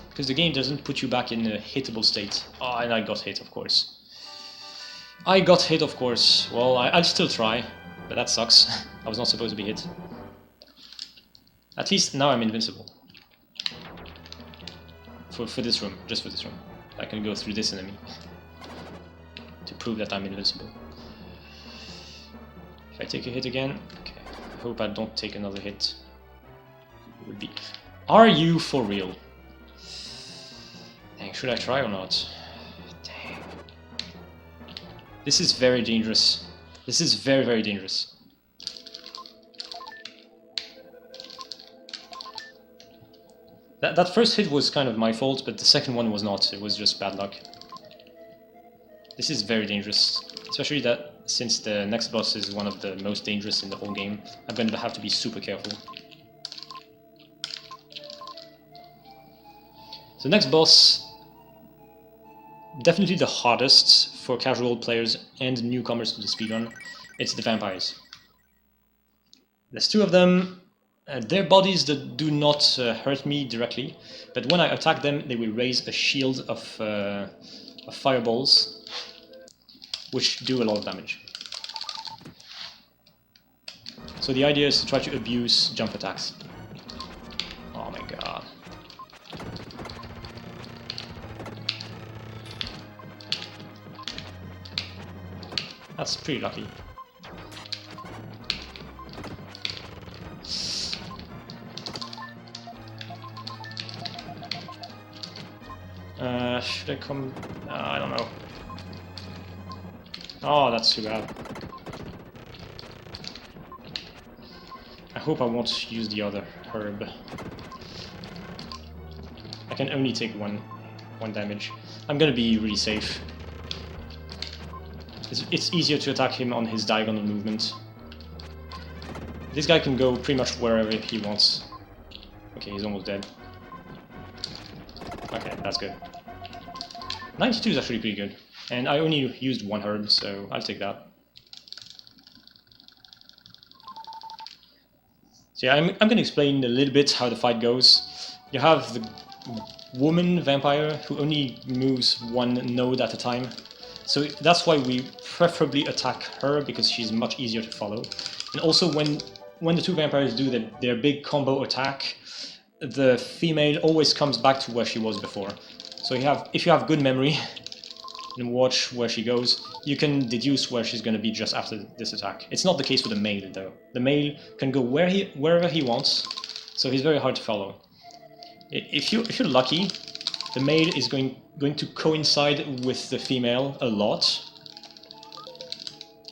because the game doesn't put you back in a hittable state. Oh, and I got hit, of course. Well, I'll still try, but that sucks. I was not supposed to be hit. At least now I'm invincible. For this room, just for this room. I can go through this enemy to prove that I'm invincible. If I take a hit again, okay. I hope I don't take another hit. It would be. Are you for real? Dang, should I try or not? Dang. This is very dangerous. This is very dangerous. That first hit was kind of my fault, but the second one was not. It was just bad luck. This is very dangerous, especially that since the next boss is one of the most dangerous in the whole game, I'm going to have to be super careful. So next boss, definitely the hardest for casual players and newcomers to the speedrun. It's the vampires. There's two of them. Their bodies that do not hurt me directly, but when I attack them, they will raise a shield of of fireballs, which do a lot of damage. So the idea is to try to abuse jump attacks. Oh my god. That's pretty lucky. Should I come... I don't know. Oh, that's too bad. I hope I won't use the other herb. I can only take one damage. I'm gonna be really safe. It's easier to attack him on his diagonal movement. This guy can go pretty much wherever he wants. Okay, he's almost dead. Okay, that's good. 92 is actually pretty good. And I only used one herb, so I'll take that. So yeah, I'm going to explain a little bit how the fight goes. You have the woman vampire who only moves one node at a time. So that's why we preferably attack her, because she's much easier to follow. And also when the two vampires do their big combo attack, the female always comes back to where she was before. So if you have good memory and watch where she goes, you can deduce where she's going to be just after this attack. It's not the case with the male though. The male can go wherever he wants, so he's very hard to follow. If you're lucky, the male is going to coincide with the female a lot,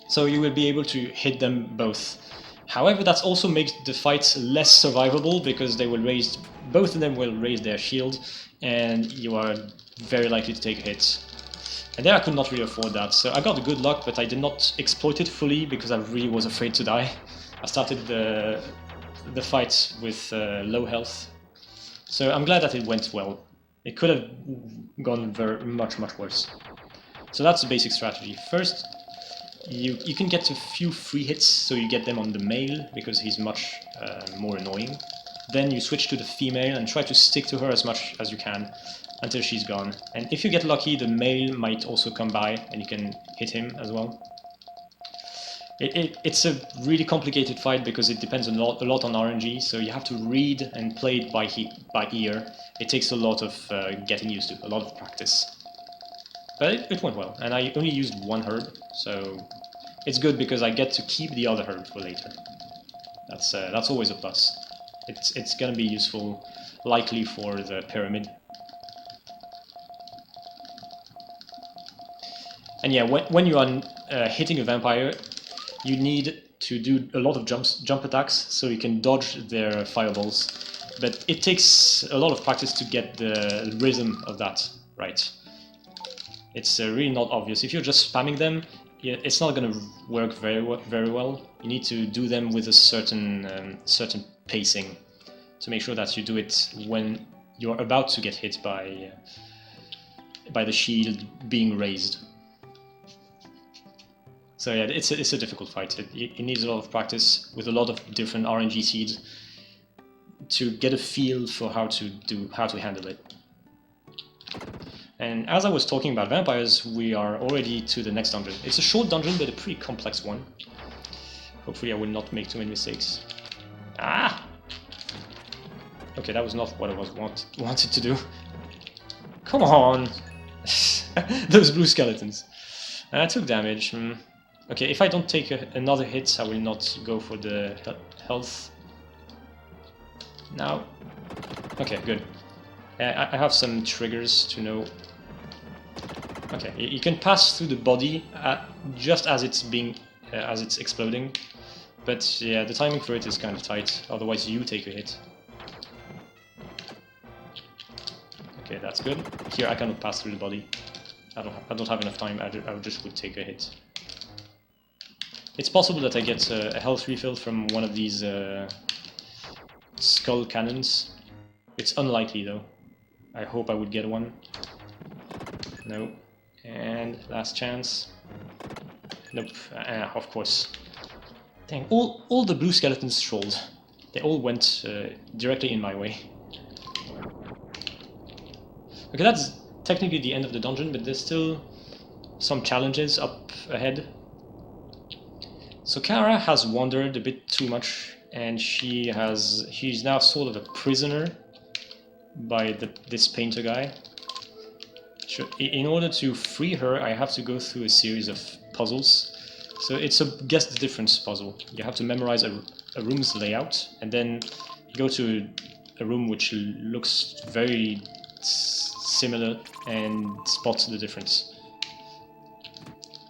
so you will be able to hit them both. However, that also makes the fight less survivable, because both of them will raise their shield, and you are very likely to take a hit. And there I could not really afford that, so I got the good luck, but I did not exploit it fully because I really was afraid to die. I started the fight with low health, so I'm glad that it went well. It could have gone much worse. So that's the basic strategy. First, you can get a few free hits, so you get them on the male because he's much more annoying. Then you switch to the female and try to stick to her as much as you can until she's gone. And if you get lucky, the male might also come by and you can hit him as well. It's a really complicated fight because it depends a lot on RNG, so you have to read and play it by ear. It takes a lot of getting used to, a lot of practice. But it went well, and I only used one herb, so it's good because I get to keep the other herb for later. That's always a plus. It's gonna be useful, likely for the pyramid. And yeah, when you are hitting a vampire, you need to do a lot of jump attacks so you can dodge their fireballs. But it takes a lot of practice to get the rhythm of that right. It's really not obvious. If you're just spamming them, it's not going to work very well. You need to do them with a certain pacing to make sure that you do it when you're about to get hit by the shield being raised. So yeah, it's a difficult fight. It needs a lot of practice with a lot of different RNG seeds to get a feel for how to handle it. And as I was talking about vampires, we are already to the next dungeon. It's a short dungeon, but a pretty complex one. Hopefully I will not make too many mistakes. Ah! Okay, that was not what I wanted to do. Come on! Those blue skeletons. I took damage. Okay, if I don't take another hit, I will not go for the health. Now. Okay, good. I have some triggers to know. Okay, you can pass through the body just as it's exploding, but yeah, the timing for it is kind of tight. Otherwise, you take a hit. Okay, that's good. Here, I cannot pass through the body. I don't have enough time. I just would take a hit. It's possible that I get a health refill from one of these skull cannons. It's unlikely though. I hope I would get one. No. And last chance. Nope. Of course. Dang, all the blue skeletons trolled. They all went directly in my way. Okay, technically the end of the dungeon, but there's still some challenges up ahead. So Kara has wandered a bit too much, and she's now sort of a prisoner by this painter guy. So in order to free her, I have to go through a series of puzzles. So it's a guess the difference puzzle. You have to memorize a room's layout, and then you go to a room which looks very similar and spot the difference.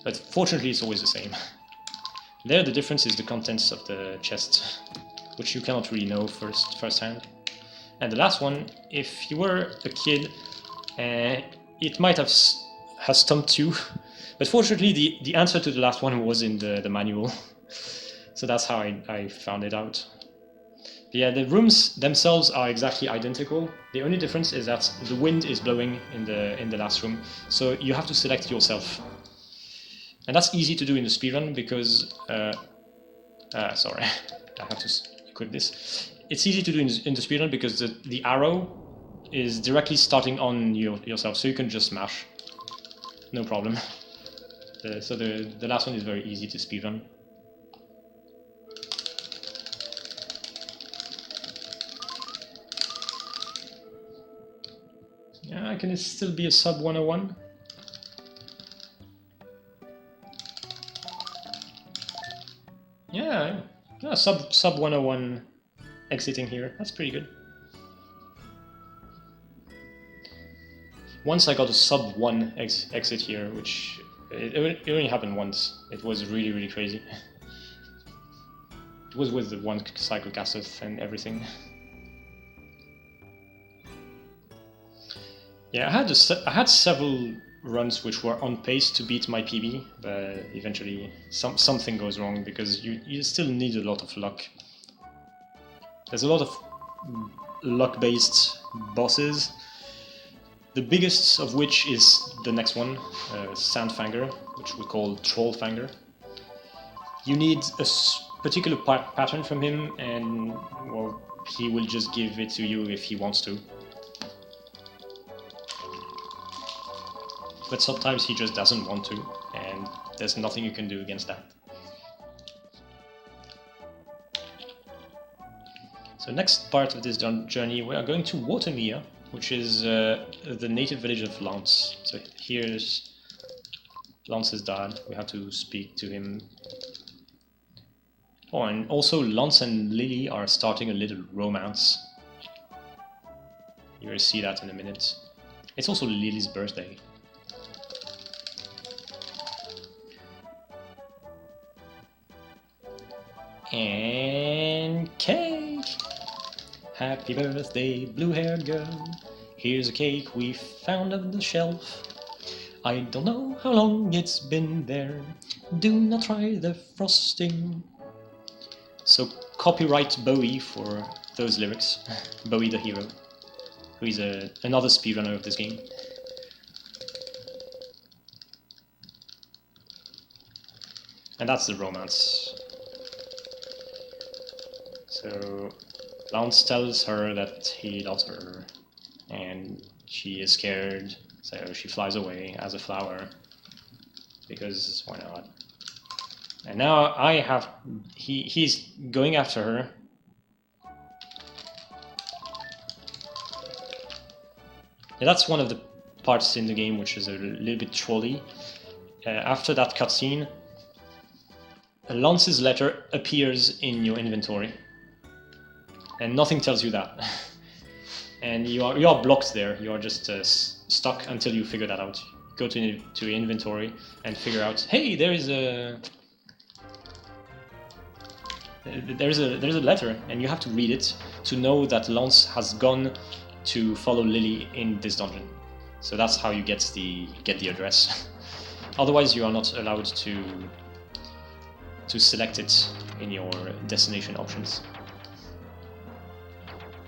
But fortunately it's always the same. There the difference is the contents of the chest, which you cannot really know firsthand. And the last one, if you were a kid, it might have stumped you, but fortunately the answer to the last one was in the manual. So that's how I found it out. But yeah, the rooms themselves are exactly identical. The only difference is that the wind is blowing in the last room, so you have to select yourself. And that's easy to do in the speedrun because sorry, I have to equip this. It's easy to do in the speedrun because the arrow is directly starting on yourself, so you can just smash, no problem. So the last one is very easy to speedrun. Yeah, can it still be a sub 101? Yeah, sub 101 exiting here. That's pretty good. Once I got a sub 1 exit here, which it only happened once. It was really, really crazy. It was with the one cycle caster and everything. Yeah, I had several runs which were on pace to beat my PB, but eventually something goes wrong because you still need a lot of luck. There's a lot of luck-based bosses. The biggest of which is the next one, Sandfanger, which we call Trollfanger. You need a particular pattern from him, and well, he will just give it to you if he wants to. But sometimes he just doesn't want to, and there's nothing you can do against that. So next part of this journey, we are going to Watermere, which is the native village of Lance. So here's Lance's dad. We have to speak to him. Oh, and also Lance and Lily are starting a little romance. You will see that in a minute. It's also Lily's birthday. And cake! Happy birthday, blue-haired girl. Here's a cake we found on the shelf. I don't know how long it's been there. Do not try the frosting. So copyright Bowie for those lyrics. Bowie the hero, who is another speedrunner of this game. And that's the romance. So Lance tells her that he loves her, and she is scared, so she flies away as a flower, because why not? And now he's going after her. And that's one of the parts in the game which is a little bit trolly. After that cutscene, Lance's letter appears in your inventory. And nothing tells you that. And you are blocked there. You are just stuck until you figure that out. Go to inventory and figure out, hey, there is a letter, and you have to read it to know that Lance has gone to follow Lily in this dungeon. So that's how you get the address. Otherwise, you are not allowed to select it in your destination options.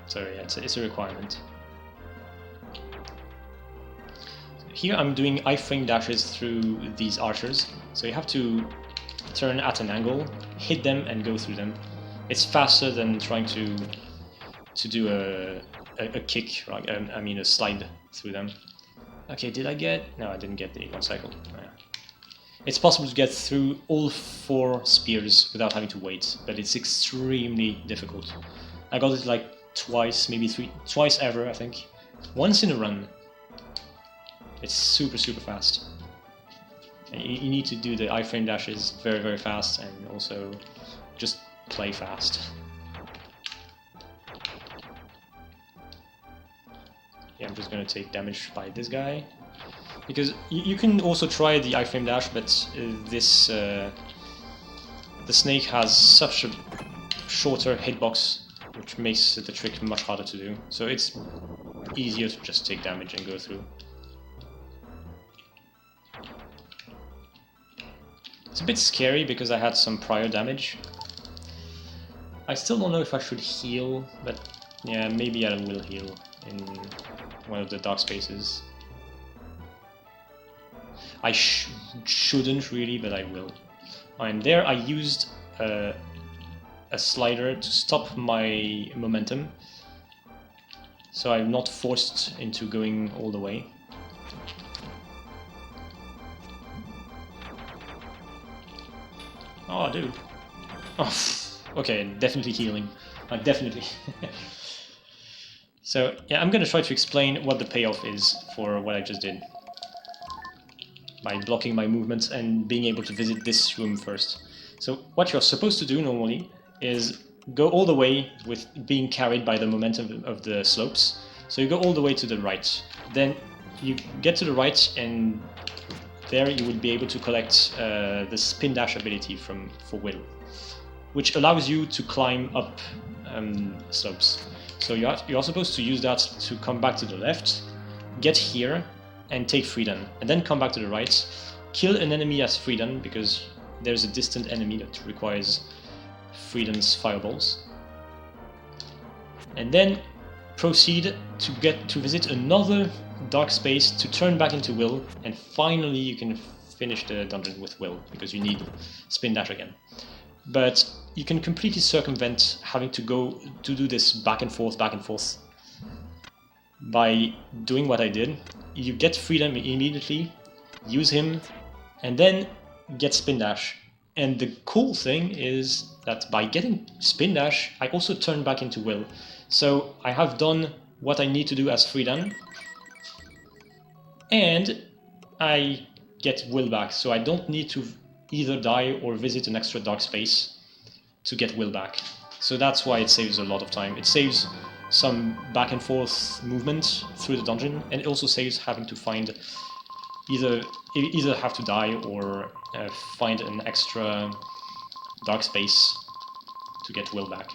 So yeah, it's a requirement. Here I'm doing iframe dashes through these archers. So you have to turn at an angle, hit them and go through them. It's faster than trying to do a kick, right? I mean a slide through them. Okay, did I get... No, I didn't get the 1 cycle. Yeah. It's possible to get through all 4 spears without having to wait, but it's extremely difficult. I got it like twice, maybe twice ever, I think. Once in a run. It's super fast. And you need to do the iframe dashes very fast, and also just play fast. Yeah, I'm just gonna take damage by this guy. Because you can also try the iframe dash, but the snake has such a shorter hitbox, which makes the trick much harder to do. So it's easier to just take damage and go through. It's a bit scary because I had some prior damage. I still don't know if I should heal, but yeah, maybe I will heal in one of the dark spaces. I shouldn't really, but I will. And there I used a slider to stop my momentum, so I'm not forced into going all the way. Oh, dude. Oh, okay, definitely healing. Definitely. So, yeah, I'm gonna try to explain what the payoff is for what I just did. By blocking my movements and being able to visit this room first. So what you're supposed to do normally is go all the way with being carried by the momentum of the slopes. So you go all the way to the right. Then you get to the right, and there you would be able to collect the spin dash ability for Will, which allows you to climb up slopes. So you're supposed to use that to come back to the left, get here, and take Freedia, and then come back to the right, kill an enemy as Freedia, because there's a distant enemy that requires Freedia's fireballs, and then proceed to visit another dark space to turn back into Will, and finally you can finish the dungeon with Will, because you need spin dash again. But you can completely circumvent having to go to do this back and forth by doing what I did. You get Freedia immediately, use him, and then get spin dash. And the cool thing is that by getting spin dash, I also turn back into Will. So I have done what I need to do as Freedia, and I get Will back. So I don't need to either die or visit an extra dark space to get Will back. So that's why it saves a lot of time. It saves some back and forth movement through the dungeon, and it also saves having to find either have to die or find an extra dark space to get Will back.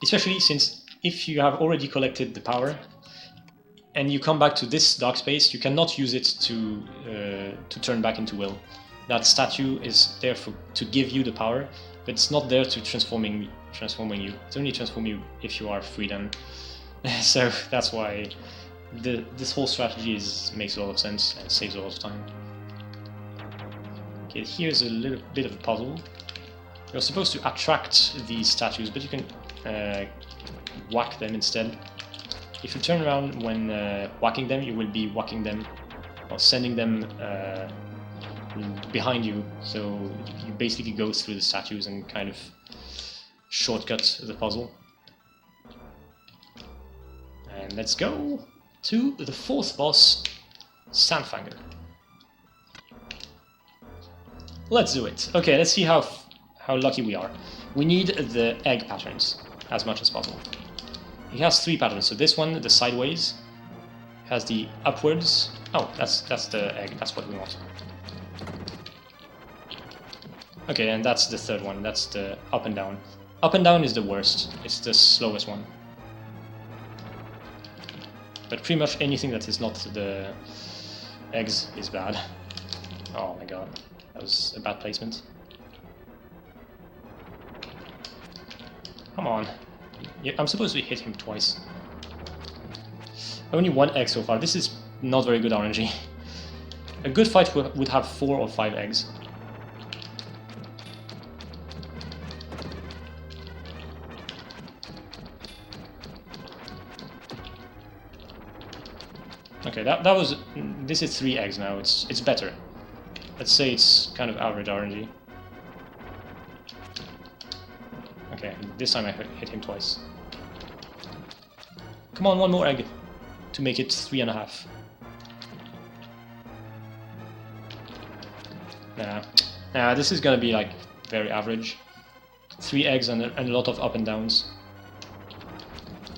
Especially since if you have already collected the power and you come back to this dark space, you cannot use it to turn back into Will. That statue is there to give you the power, but it's not there to transforming you. It's only transform you if you are Freedia. So that's why this whole strategy makes a lot of sense and saves a lot of time. Okay, here's a little bit of a puzzle. You're supposed to attract these statues, but you can whack them instead. If you turn around when whacking them, you will be whacking them or sending them behind you, so you basically go through the statues and kind of shortcut the puzzle. And let's go to the 4th boss, Sandfanger. Let's do it. Okay, let's see how lucky we are. We need the egg patterns as much as possible. He has 3 patterns, so this one, the sideways, has the upwards. Oh, that's the egg, that's what we want. Okay, and that's the 3rd one, that's the up and down. Up and down is the worst, it's the slowest one. But pretty much anything that is not the eggs is bad. Oh my god, that was a bad placement. Come on. Yeah, I'm supposed to hit him twice. Only 1 egg so far, this is not very good RNG. A good fight would have 4 or 5 eggs. Okay, that was... This is 3 eggs now, it's better. Let's say it's kind of average RNG. Okay, this time I hit him twice. Come on, one more egg to make it 3.5. Nah, this is gonna be like very average. 3 eggs and a lot of up and downs.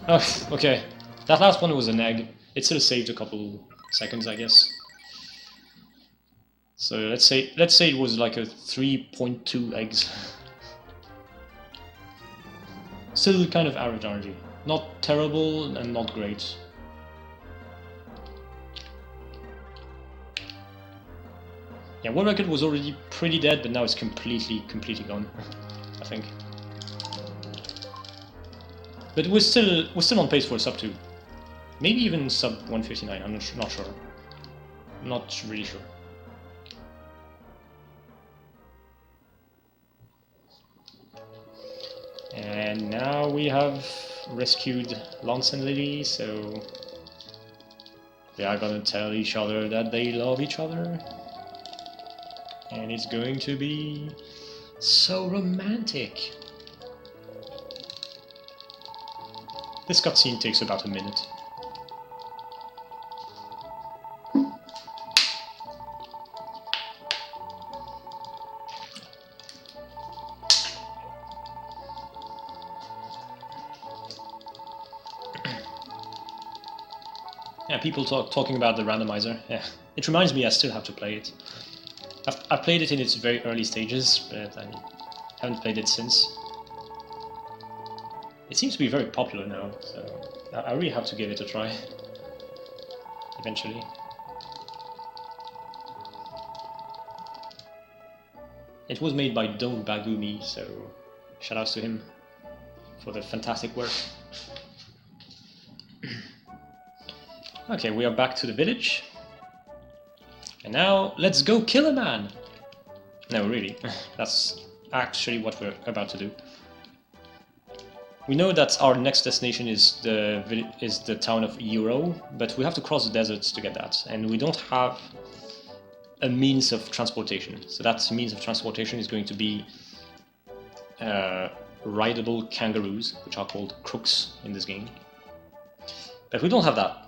Oh, okay. That last one was an egg. It still saved a couple seconds, I guess. So let's say it was like a 3.2 eggs. Still kind of average RNG. Not terrible and not great. Yeah, World Record was already pretty dead, but now it's completely gone, I think. But we're still on pace for a sub 2. Maybe even sub 159, I'm not sure. Not really sure. And now we have rescued Lance and Lily, so they are gonna tell each other that they love each other. And it's going to be so romantic. This cutscene takes about a minute. Yeah, people talking about the randomizer. Yeah, it reminds me I still have to play it. I've played it in its very early stages, but I haven't played it since. It seems to be very popular now, so I really have to give it a try. Eventually. It was made by Don't Bagumi, so shoutouts to him for the fantastic work. Okay, we are back to the village. And now, let's go kill a man! No, really. That's actually what we're about to do. We know that our next destination is the town of Euro, but we have to cross the deserts to get that, and we don't have a means of transportation. So that means of transportation is going to be rideable kangaroos, which are called crooks in this game. But we don't have that.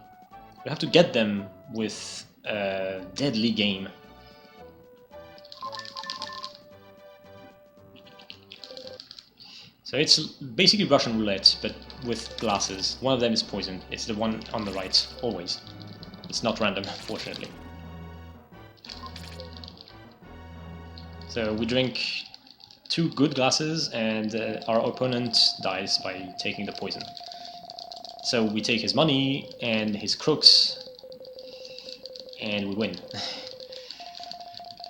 We have to get them with a deadly game. So it's basically Russian roulette, but with glasses. One of them is poisoned. It's the one on the right, always. It's not random, fortunately. So we drink 2 good glasses, and our opponent dies by taking the poison. So we take his money and his crooks, and we win.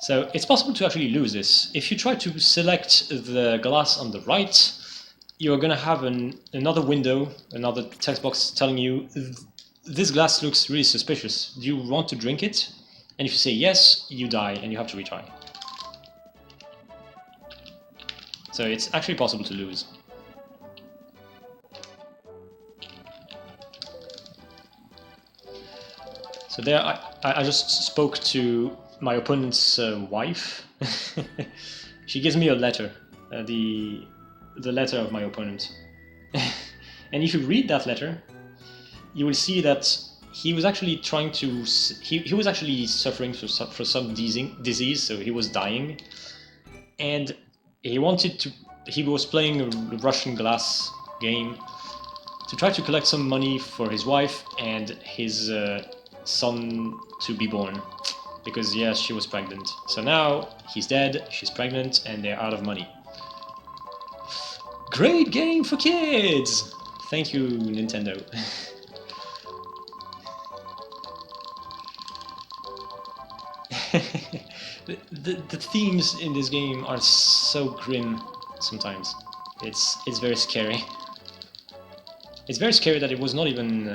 So it's possible to actually lose this. If you try to select the glass on the right, you're gonna have another window, another text box telling you, this glass looks really suspicious. Do you want to drink it? And if you say yes, you die and you have to retry. So it's actually possible to lose. So there, I just spoke to my opponent's wife. She gives me a letter, the letter of my opponent. And if you read that letter, you will see that he was actually trying to... He was actually suffering for some disease, so he was dying. And he wanted to... He was playing a Russian glass game to try to collect some money for his wife and his son to be born. Because, yes, she was pregnant. So now, he's dead, she's pregnant, and they're out of money. Great game for kids! Thank you, Nintendo. The themes in this game are so grim sometimes. It's very scary. It's very scary that it was not even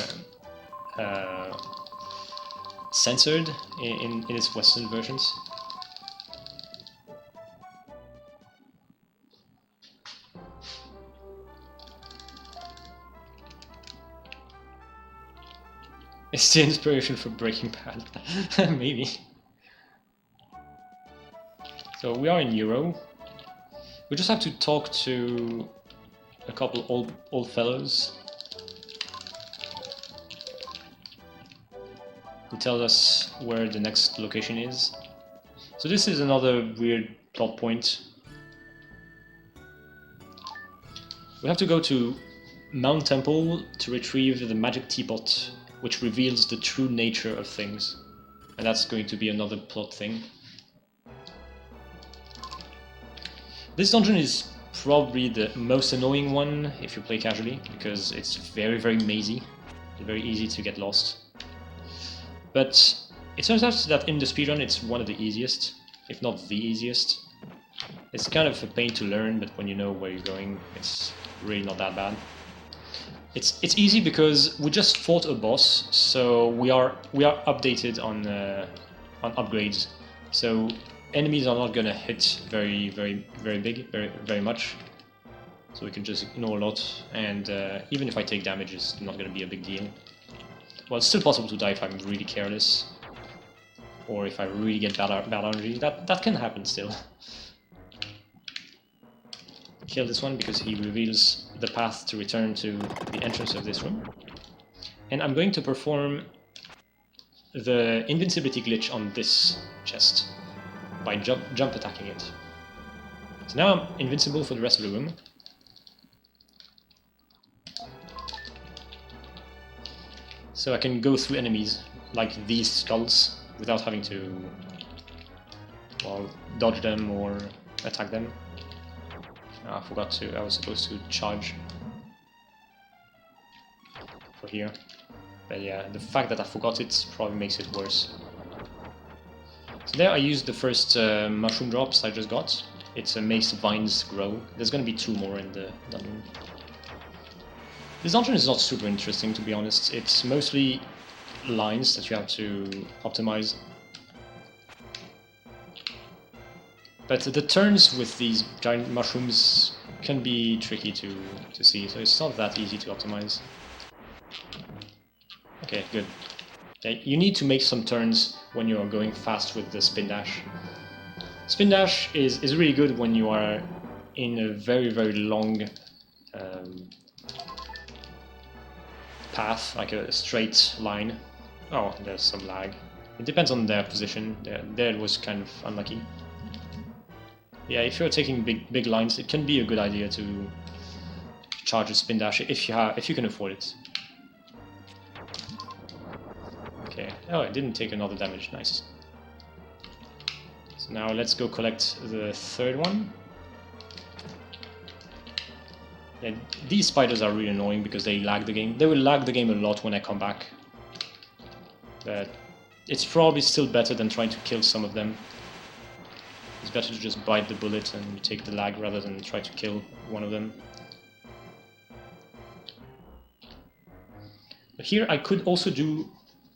censored in its Western versions. It's the inspiration for Breaking Bad. Maybe. So we are in Euro. We just have to talk to a couple old fellows who tell us where the next location is. So this is another weird plot point. We have to go to Mount Temple to retrieve the magic teapot, which reveals the true nature of things. And that's going to be another plot thing. This dungeon is probably the most annoying one if you play casually, because it's very, very mazy. It's very easy to get lost. But it turns out that in the speedrun it's one of the easiest, if not the easiest. It's kind of a pain to learn, but when you know where you're going, it's really not that bad. It's easy because we just fought a boss, so we are updated on upgrades. So enemies are not gonna hit very much. So we can just ignore a lot, and even if I take damage, it's not gonna be a big deal. Well, it's still possible to die if I'm really careless, or if I really get bad energy. That can happen still. Kill this one because he reveals the path to return to the entrance of this room. And I'm going to perform the invincibility glitch on this chest by jump attacking it. So now I'm invincible for the rest of the room. So I can go through enemies like these skulls without having to, well, dodge them or attack them. I forgot to, I was supposed to charge for here. But yeah, the fact that I forgot it probably makes it worse. So there I used the first mushroom drops I just got. It's a Mace Vines Grow. There's gonna be 2 more in the dungeon. This dungeon is not super interesting, to be honest. It's mostly lines that you have to optimize. But the turns with these giant mushrooms can be tricky to see, so it's not that easy to optimize. Okay, good. Okay, you need to make some turns when you're going fast with the spin dash. Spin dash is really good when you are in a very long path, like a straight line. Oh, there's some lag. It depends on their position. There it was kind of unlucky. Yeah, if you're taking big lines, it can be a good idea to charge a spin dash if you can afford it. Okay. Oh, it didn't take another damage. Nice. So now let's go collect the third one. Yeah, these spiders are really annoying because they lag the game. They will lag the game a lot when I come back. But it's probably still better than trying to kill some of them. It's better to just bite the bullet and take the lag rather than try to kill one of them. But here I could also do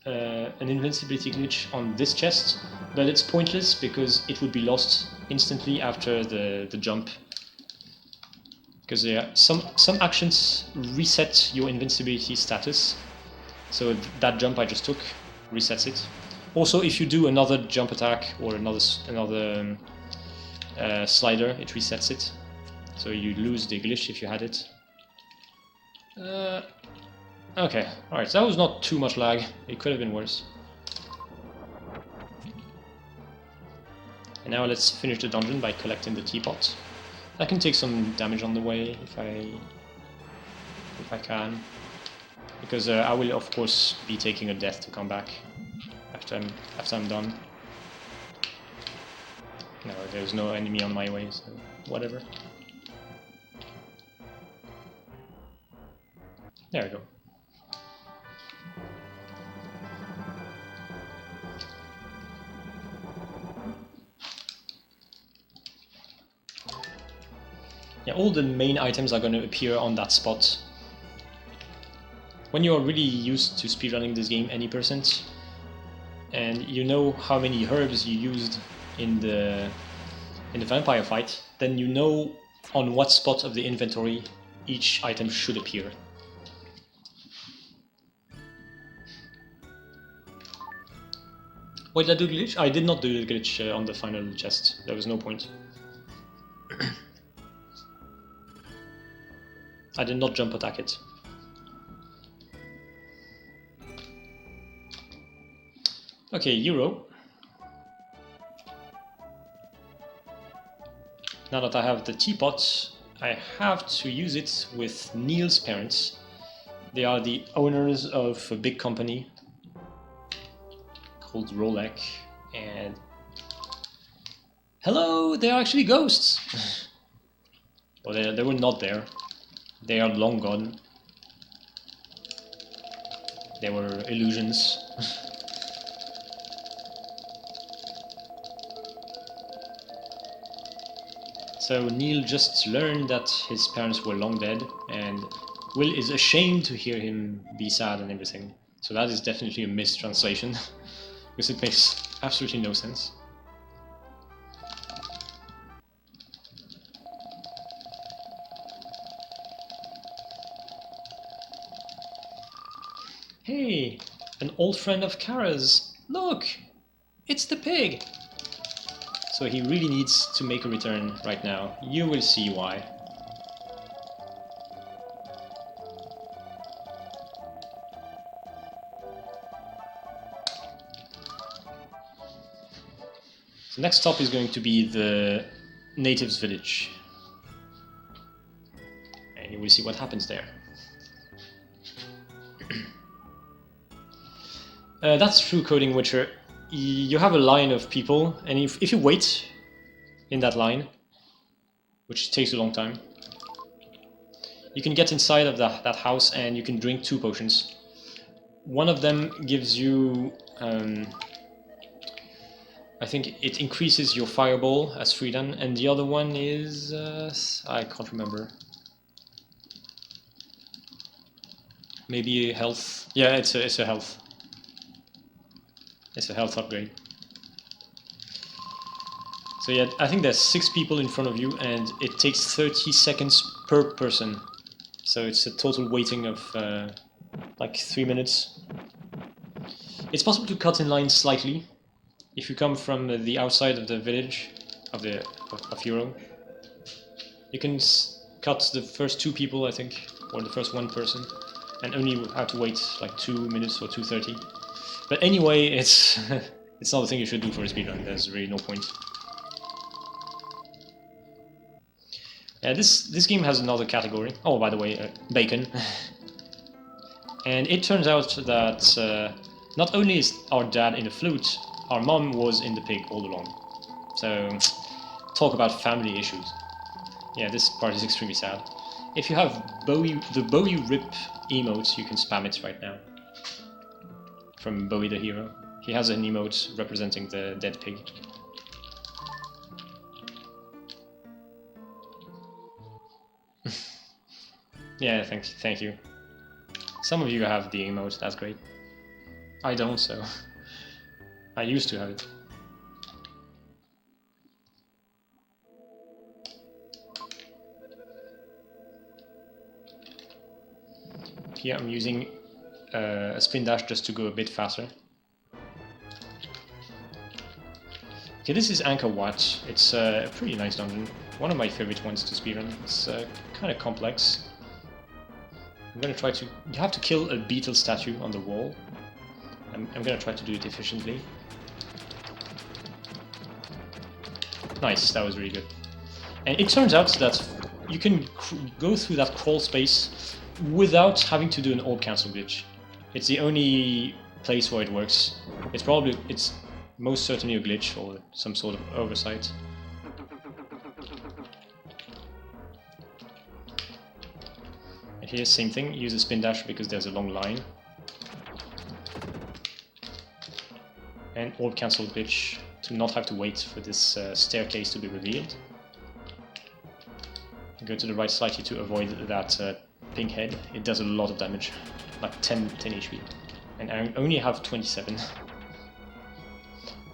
an invincibility glitch on this chest, but it's pointless because it would be lost instantly after the jump. Because some actions reset your invincibility status, so that jump I just took resets it. Also, if you do another jump attack or another slider, it resets it, so you lose the glitch if you had it. Okay, alright, so that was not too much lag. It could have been worse. And now let's finish the dungeon by collecting the teapot. I can take some damage on the way if I can, because I will of course be taking a death to come back after I'm done. No, there's no enemy on my way, so whatever. There we go. Yeah, all the main items are going to appear on that spot. When you are really used to speedrunning this game any percent, and you know how many herbs you used in the vampire fight, then you know on what spot of the inventory each item should appear. Why did I do the glitch? I did not do the glitch on the final chest. There was no point. I did not jump attack it. Okay, Euro. Now that I have the teapot, I have to use it with Neil's parents. They are the owners of a big company called Roulette, and hello, they are actually ghosts. Well, they were not there. They are long gone. They were illusions. So Neil just learned that his parents were long dead, and Will is ashamed to hear him be sad and everything. So that is definitely a mistranslation, because it makes absolutely no sense. Hey, an old friend of Kara's. Look, it's the pig. So he really needs to make a return right now. You will see why. The next stop is going to be the natives' village. And you will see what happens there. That's true coding Witcher. You have a line of people, and if you wait in that line, which takes a long time, you can get inside of that house and you can drink 2 potions. One of them gives you, I think it increases your fireball as freedom, and the other one is, I can't remember. Maybe health. Yeah, it's a health. It's a health upgrade. So yeah, I think there's 6 people in front of you, and it takes 30 seconds per person. So it's a total waiting of like 3 minutes. It's possible to cut in line slightly if you come from the outside of the village of Euro. You can cut the first 2 people, I think, or the first 1 person, and only have to wait like 2 minutes or 2:30. But anyway, it's it's not a thing you should do for a speedrun. There's really no point. This game has another category. Oh, by the way, bacon. And it turns out that not only is our dad in the flute, our mom was in the pig all along. So talk about family issues. Yeah, this part is extremely sad. If you have the Bowie Rip emote, you can spam it right now. From Bowie the Hero. He has an emote representing the dead pig. Yeah, thank you. Some of you have the emote, that's great. I don't, so I used to have it. Here I'm using a spin dash just to go a bit faster. Okay, this is Anchor Watch. It's a pretty nice dungeon. One of my favorite ones to speedrun. It's kind of complex. I'm gonna try to... You have to kill a beetle statue on the wall. I'm gonna try to do it efficiently. Nice, that was really good. And it turns out that you can go through that crawl space without having to do an orb cancel glitch. It's the only place where it works. It's most certainly a glitch or some sort of oversight. And here, same thing, use a spin dash because there's a long line. And orb cancel glitch to not have to wait for this staircase to be revealed. Go to the right slightly to avoid that pink head. It does a lot of damage, like 10 HP. And I only have 27.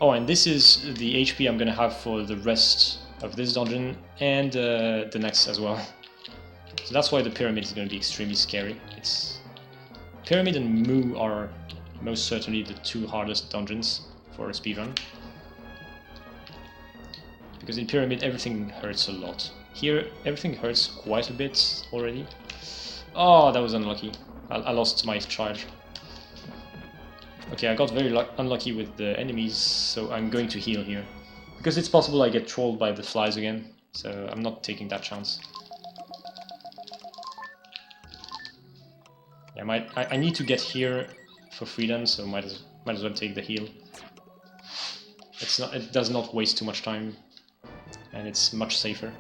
Oh, and this is the HP I'm gonna have for the rest of this dungeon and the next as well. So that's why the pyramid is gonna be extremely scary. Pyramid and Moo are most certainly the 2 hardest dungeons. for a speedrun. Because in Pyramid everything hurts a lot. Here everything hurts quite a bit already. Oh, that was unlucky. I lost my charge. Okay, I got very unlucky with the enemies, so I'm going to heal here. Because it's possible I get trolled by the flies again, so I'm not taking that chance. Yeah, I need to get here for freedom, so might as well take the heal. It does not waste too much time, and it's much safer.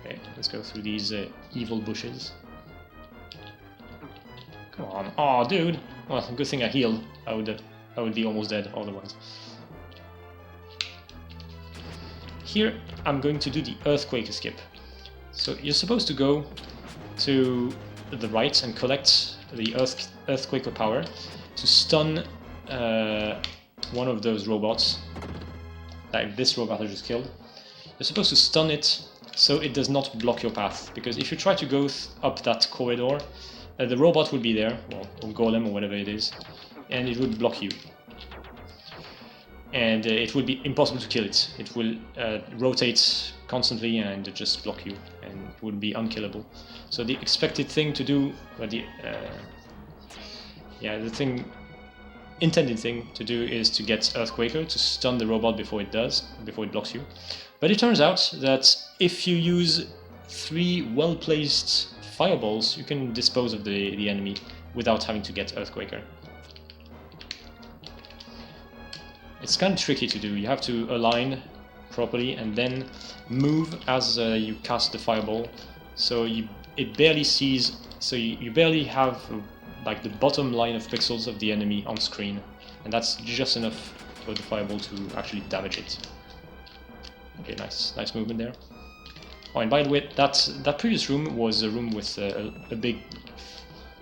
Okay, let's go through these evil bushes. Come on, oh dude! Well, good thing I healed. I would be almost dead otherwise. Here I'm going to do the earthquake escape. So you're supposed to go to the right and collect the earthquake power to stun one of those robots, like this robot I just killed. You're supposed to stun it so it does not block your path, because if you try to go up that corridor, the robot will be there, well, or golem or whatever it is, and it would block you. And it would be impossible to kill it. It will rotate constantly and just block you, and it would be unkillable. So the expected thing to do, or the intended thing to do is to get Earthquaker to stun the robot before it blocks you. But it turns out that if you use 3 well-placed fireballs, you can dispose of the enemy without having to get Earthquaker. It's kind of tricky to do. You have to align properly and then move as you cast the fireball, so it barely sees. So you barely have like the bottom line of pixels of the enemy on screen, and that's just enough for the fireball to actually damage it. Okay, nice movement there. Oh, and by the way, that previous room was a room with a big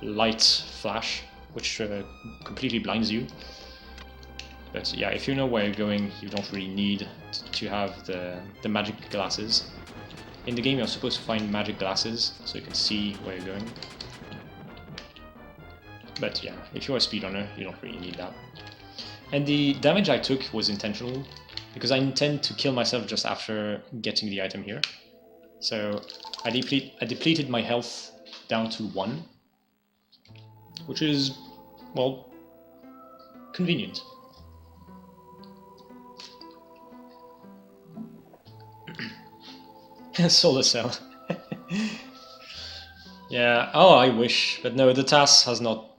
light flash, which completely blinds you. But yeah, if you know where you're going, you don't really need to have the magic glasses. In the game, you're supposed to find magic glasses so you can see where you're going. But yeah, if you're a speedrunner, you don't really need that. And the damage I took was intentional, because I intend to kill myself just after getting the item here. So I depleted my health down to 1, which is, well, convenient. Solar cell. Yeah, oh, I wish, but no, the task has not.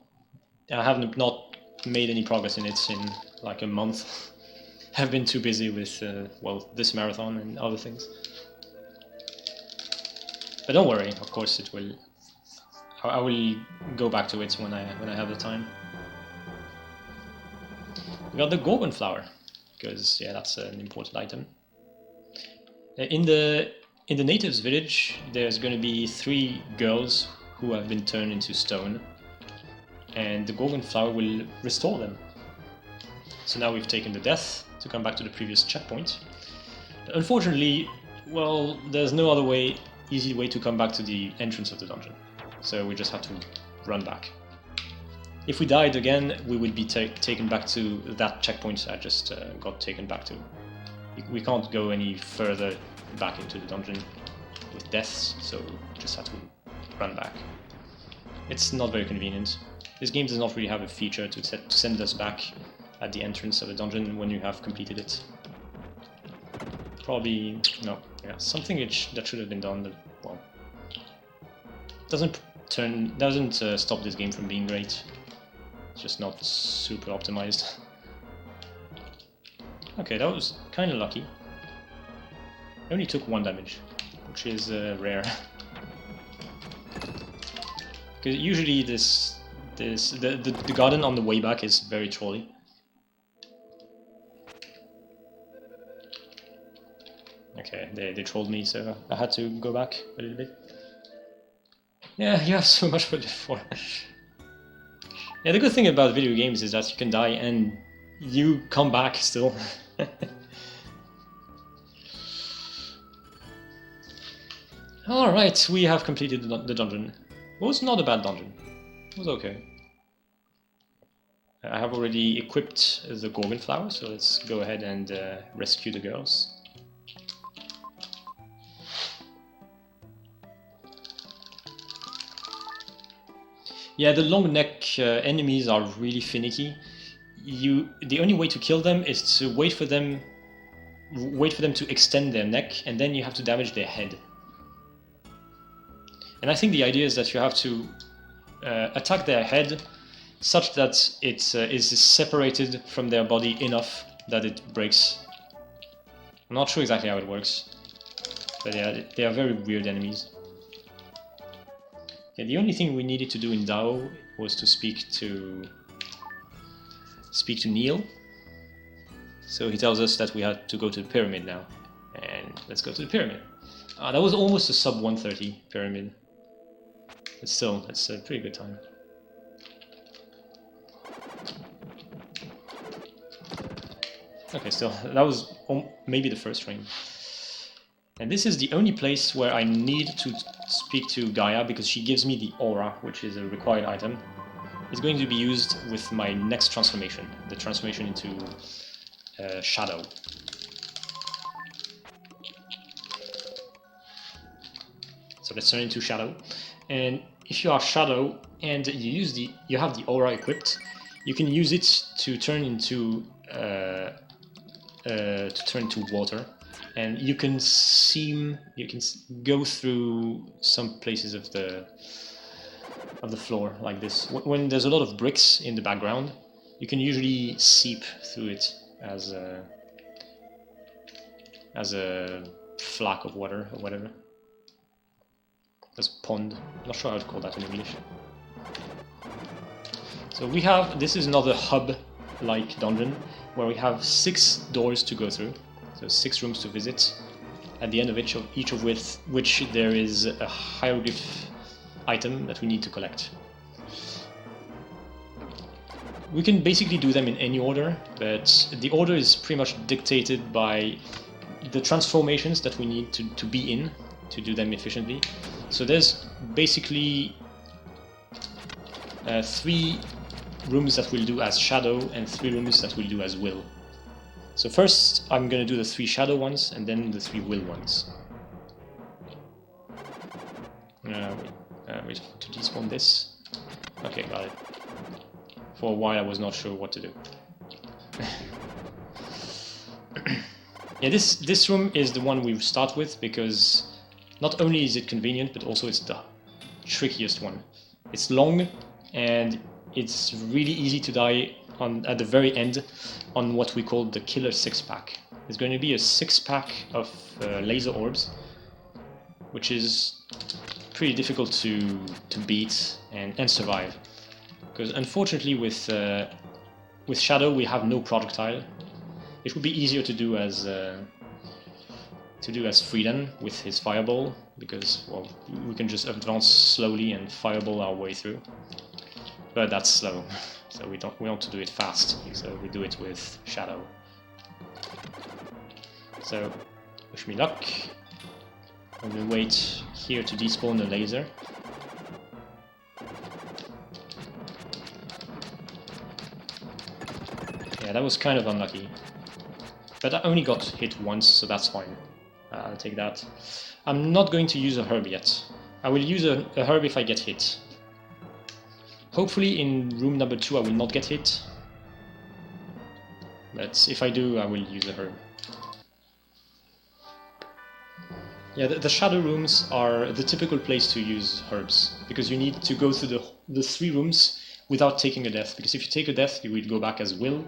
I have not made any progress in it in like a month. I've been too busy with well, this marathon and other things. But don't worry, of course it will. I will go back to it when I have the time. We got the Gorgon flower, because yeah, that's an important item. In the natives village, there's going to be 3 girls who have been turned into stone, and the Gorgon flower will restore them. So now we've taken the death to come back to the previous checkpoint. But unfortunately, well, there's no other easy way to come back to the entrance of the dungeon. So we just have to run back. If we died again, we would be taken back to that checkpoint I just got taken back to. We can't go any further back into the dungeon with deaths, so we just have to run back. It's not very convenient. This game does not really have a feature to send us back at the entrance of the dungeon when you have completed it. Probably, no, yeah, something that should have been done, but, well, doesn't stop this game from being great. It's just not super optimized. Okay, that was kind of lucky. I only took 1 damage, which is rare. Because usually the garden on the way back is very trolly. Okay, they trolled me, so I had to go back a little bit. Yeah, you have so much for this for. Yeah, the good thing about video games is that you can die and you come back still. Alright, we have completed the dungeon. It was not a bad dungeon. It was okay. I have already equipped the Gorgon flower, so let's go ahead and rescue the girls. Yeah, the long neck enemies are really finicky. The only way to kill them is to wait for them to extend their neck, and then you have to damage their head. And I think the idea is that you have to attack their head such that it is separated from their body enough that it breaks. I'm not sure exactly how it works, but yeah, they are very weird enemies. Yeah, the only thing we needed to do in Dao was to speak to Neil. So he tells us that we had to go to the pyramid now, and let's go to the pyramid. That was almost a sub 130 pyramid, but still, it's a pretty good time. Okay, still, that was maybe the first frame. And this is the only place where I need to speak to Gaia, because she gives me the aura, which is a required item. It's going to be used with my next transformation, the transformation into Shadow. So let's turn into Shadow. And if you are Shadow and you have the aura equipped, you can use it to turn into water. And you can go through some places of the floor like this. When there's a lot of bricks in the background, you can usually seep through it as a flack of water or whatever. As a pond. I'm not sure how to call that in English. So this is another hub-like dungeon where we have 6 doors to go through. So 6 rooms to visit, at the end of each of which there is a hieroglyph item that we need to collect. We can basically do them in any order, but the order is pretty much dictated by the transformations that we need to be in to do them efficiently. So there's basically 3 rooms that we'll do as Shadow and 3 rooms that we'll do as Will. So first, I'm going to do the 3 Shadow ones, and then the 3 Will ones. Wait to despawn this. Okay, got it. For a while I was not sure what to do. Yeah, this room is the one we start with, because not only is it convenient, but also it's the trickiest one. It's long, and it's really easy to die at the very end on what we call the killer 6-pack. There's going to be a 6-pack of laser orbs, which is pretty difficult to beat and survive. Because unfortunately with Shadow we have no projectile. It would be easier to do as Freedia with his fireball, because well, we can just advance slowly and fireball our way through. But that's slow. So we want to do it fast, so we do it with Shadow. So, wish me luck. I'm gonna wait here to despawn the laser. Yeah, that was kind of unlucky. But I only got hit once, so that's fine. I'll take that. I'm not going to use a herb yet. I will use a herb if I get hit. Hopefully in room number 2 I will not get hit, but if I do I will use a herb. Yeah, the Shadow rooms are the typical place to use herbs, because you need to go through the 3 rooms without taking a death, because if you take a death you will go back as Will,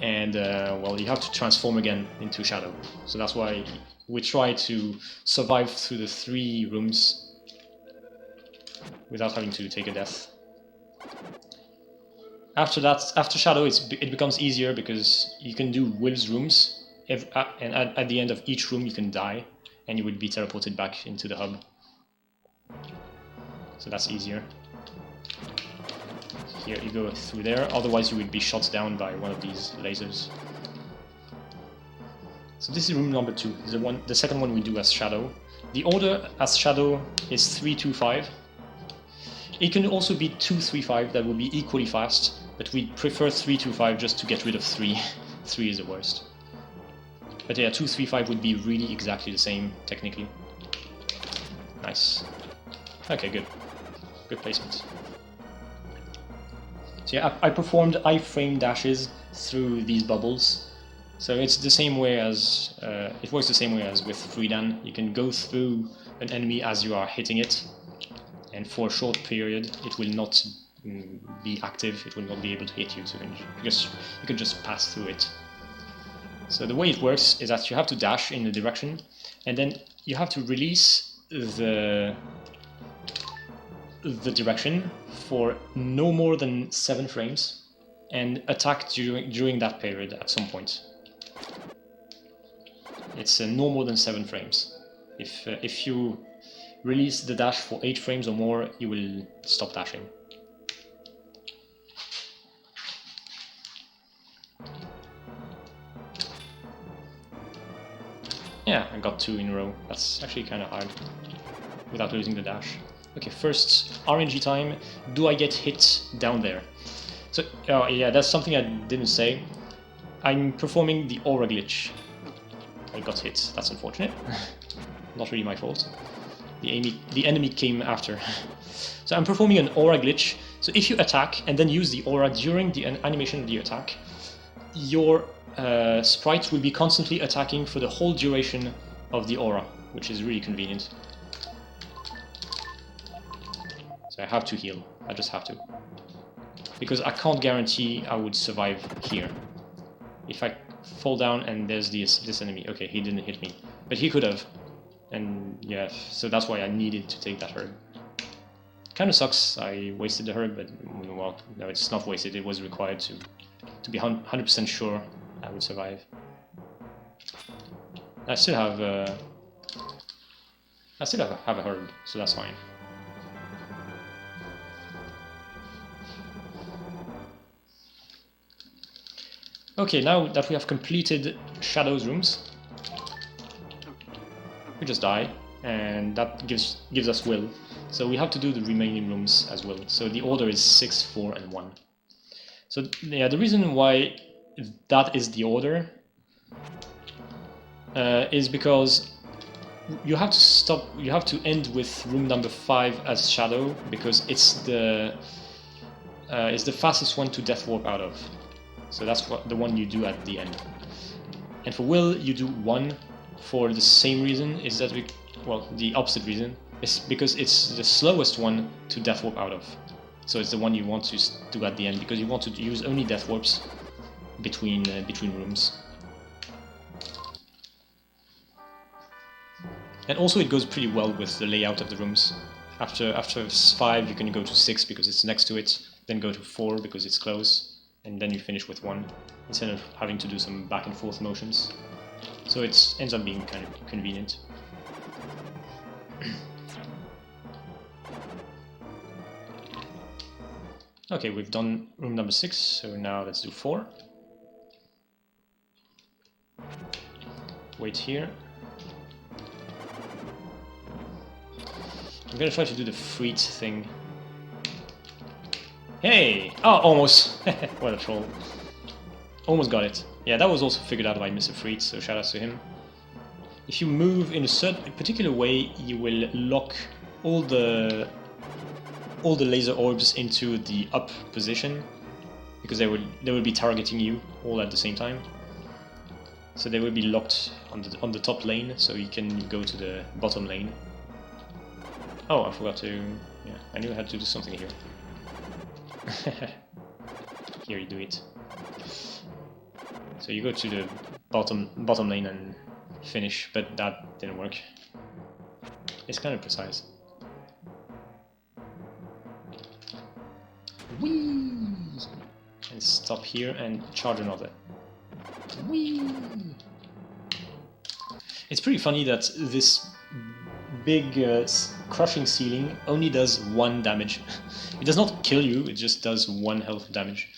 and well, you have to transform again into Shadow. So that's why we try to survive through the 3 rooms without having to take a death. After Shadow, it becomes easier, because you can do Will's rooms, and at the end of each room you can die, and you would be teleported back into the hub. So that's easier. Here you go through there, otherwise you would be shot down by one of these lasers. So this is room number 2, the second one we do as Shadow. The order as Shadow is 3, 2, 5. It can also be 2-3-5, that would be equally fast, but we prefer 3-2-5 just to get rid of 3. 3 is the worst. But yeah, 2-3-5 would be really exactly the same, technically. Nice. Okay, good. Good placement. So yeah, I performed iframe dashes through these bubbles. So it's the same way as, it works the same way as with Freedia. You can go through an enemy as you are hitting it, and for a short period it will not be active, it will not be able to hit you, so you can just pass through it. So the way it works is that you have to dash in the direction, and then you have to release the direction for no more than 7 frames, and attack during that period at some point. It's no more than 7 frames. If you release the dash for 8 frames or more, you will stop dashing. Yeah, I got 2 in a row. That's actually kind of hard without losing the dash. Okay, first RNG time. Do I get hit down there? So, yeah, that's something I didn't say. I'm performing the aura glitch. I got hit. That's unfortunate. Not really my fault. The enemy came after. So I'm performing an aura glitch. So if you attack and then use the aura during the animation of the attack, your sprite will be constantly attacking for the whole duration of the aura, which is really convenient. So I have to heal. I just have to. Because I can't guarantee I would survive here. If I fall down and there's this enemy. Okay, he didn't hit me. But he could have. And yeah, so that's why I needed to take that herb. Kind of sucks I wasted the herb, but well, no, it's not wasted. It was required to be 100% sure I would survive. I still have a herb, so that's fine. Okay, now that we have completed Shadow's rooms, we just die, and that gives us will. So we have to do the remaining rooms as well. So the order is 6, 4, and 1. So yeah, the reason why that is the order is because you have to stop. You have to end with room number 5 as Shadow, because it's the fastest one to death warp out of. So that's the one you do at the end. And for Will, you do 1 for the same reason. Is that the opposite reason is because it's the slowest one to death warp out of. So it's the one you want to do at the end, because you want to use only death warps between rooms. And also it goes pretty well with the layout of the rooms. After 5 you can go to 6 because it's next to it, then go to 4 because it's close, and then you finish with 1, instead of having to do some back and forth motions. So it ends up being kind of convenient. Okay, we've done room number 6, so now let's do 4. Wait here. I'm gonna try to do the freet thing. Hey! Oh, almost! What a troll. Almost got it. Yeah, that was also figured out by Mr. Freet, so shout out to him. If you move in a particular way, you will lock all the laser orbs into the up position, because they will be targeting you all at the same time. So they will be locked on the top lane, so you can go to the bottom lane. Oh, I forgot to... yeah, I knew I had to do something here. Here you do it. So you go to the bottom lane and finish, but that didn't work. It's kind of precise. Whee! And stop here and charge another. Whee! It's pretty funny that this big crushing ceiling only does 1 damage. It does not kill you, it just does 1 health damage.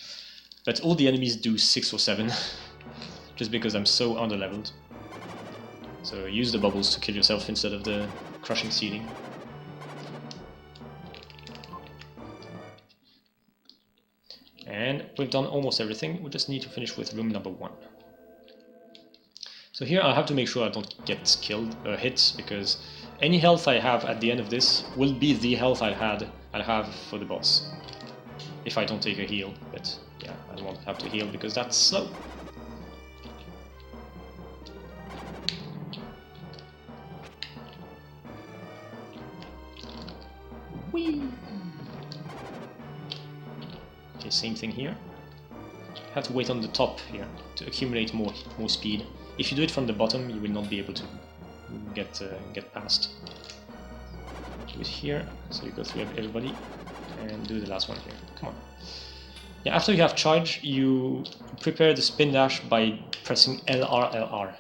But all the enemies do 6 or 7, just because I'm so underleveled. So use the bubbles to kill yourself instead of the crushing ceiling. And we've done almost everything. We just need to finish with room number 1. So here I have to make sure I don't get killed or hit, because any health I have at the end of this will be the health I'll have for the boss. If I don't take a heal, but yeah, I won't have to heal because that's slow. Whee! Okay, same thing here. Have to wait on the top here to accumulate more speed. If you do it from the bottom, you will not be able to get past. Do it here, so you go through everybody, and do the last one here. Come on. Yeah, after you have charge, you prepare the spin dash by pressing LR.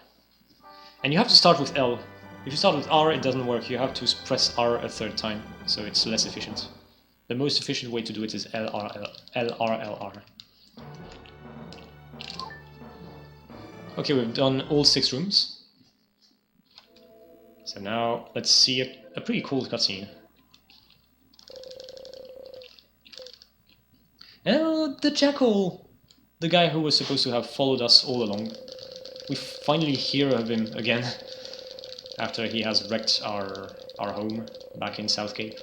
And you have to start with L. If you start with R, it doesn't work. You have to press R a third time, so it's less efficient. The most efficient way to do it is LR. Okay, we've done all 6 rooms. So now let's see a pretty cool cutscene. Oh, the jackal! The guy who was supposed to have followed us all along. We finally hear of him again after he has wrecked our home back in South Cape.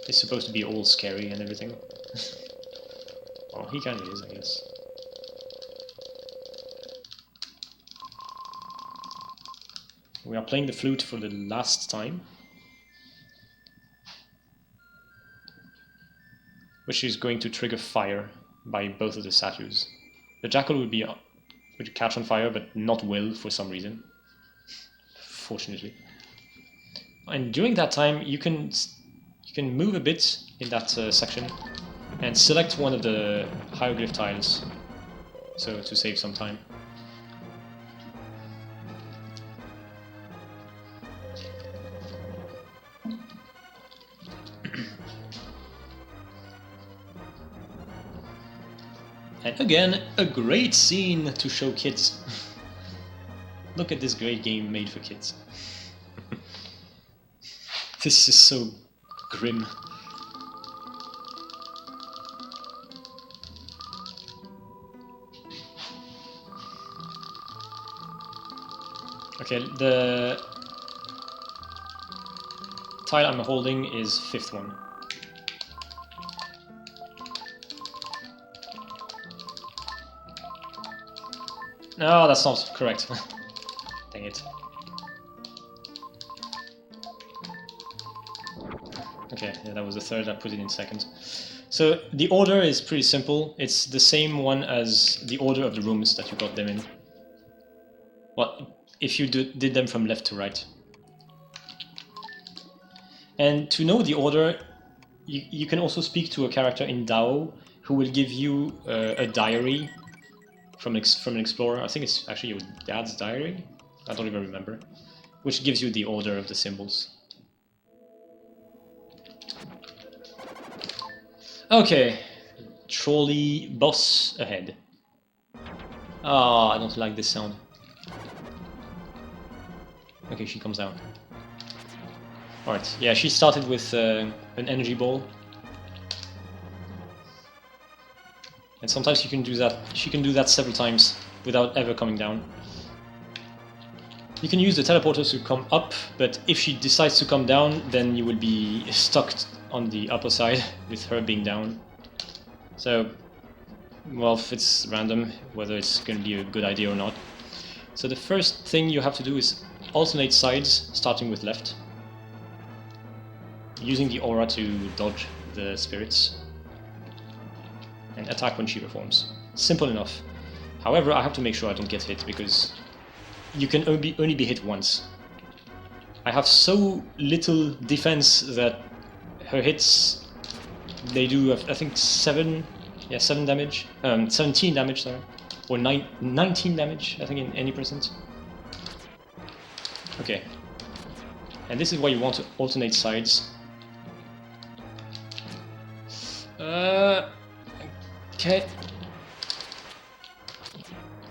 It's supposed to be all scary and everything. Well, he kind of is, I guess. We are playing the flute for the last time, which is going to trigger fire by both of the statues. The jackal would catch on fire, but not Will for some reason, fortunately. And during that time, you can move a bit in that section and select one of the hieroglyph tiles, so to save some time. And again, a great scene to show kids. Look at this great game made for kids. This is so grim. Okay, the tile I'm holding is 5th one. No, that's not correct. Dang it. Okay, yeah, that was the 3rd, I put it in 2nd. So the order is pretty simple. It's the same one as the order of the rooms that you got them in. Well, if you did them from left to right. And to know the order, you can also speak to a character in DAO who will give you a diary from an explorer. I think it's actually your dad's diary. I don't even remember. Which gives you the order of the symbols. Okay, trolley boss ahead. Ah, I don't like this sound. Okay, she comes down. Alright, yeah, she started with an energy ball. And sometimes you can do that. She can do that several times without ever coming down. You can use the teleporters to come up, but if she decides to come down, then you will be stuck on the upper side with her being down. So, well, it's random whether it's going to be a good idea or not. So the first thing you have to do is alternate sides, starting with left, using the aura to dodge the spirits, and attack when she performs. Simple enough. However, I have to make sure I don't get hit, because you can only be hit once. I have so little defense that her hits, they do, I think, 17 damage, sorry, or 19 damage, I think, in any percent. Okay, and this is why you want to alternate sides. Okay.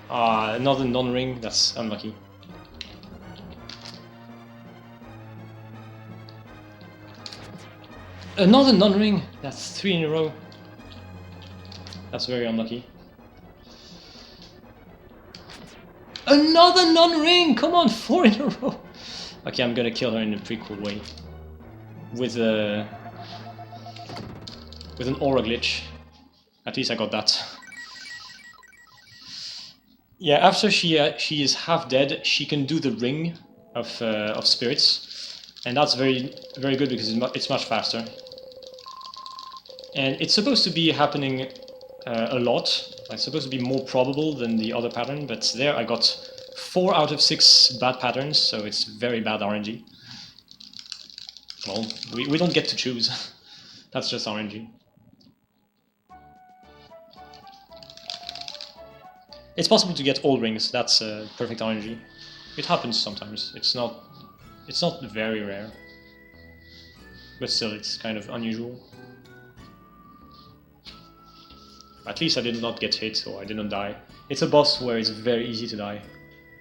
Another non-ring, that's unlucky. Another non-ring! That's 3 in a row. That's very unlucky. Another non-ring! Come on, 4 in a row! Okay, I'm gonna kill her in a pretty cool way. With an aura glitch. At least I got that. Yeah, after she is half dead, she can do the ring of spirits, and that's very good because it's much faster. And it's supposed to be happening a lot. It's supposed to be more probable than the other pattern, but there I got 4 out of 6 bad patterns, so it's very bad RNG. Well, we don't get to choose. That's just RNG. It's possible to get all rings. That's perfect RNG. It happens sometimes. It's not very rare, but still, it's kind of unusual. At least I did not get hit, or I didn't die. It's a boss where it's very easy to die.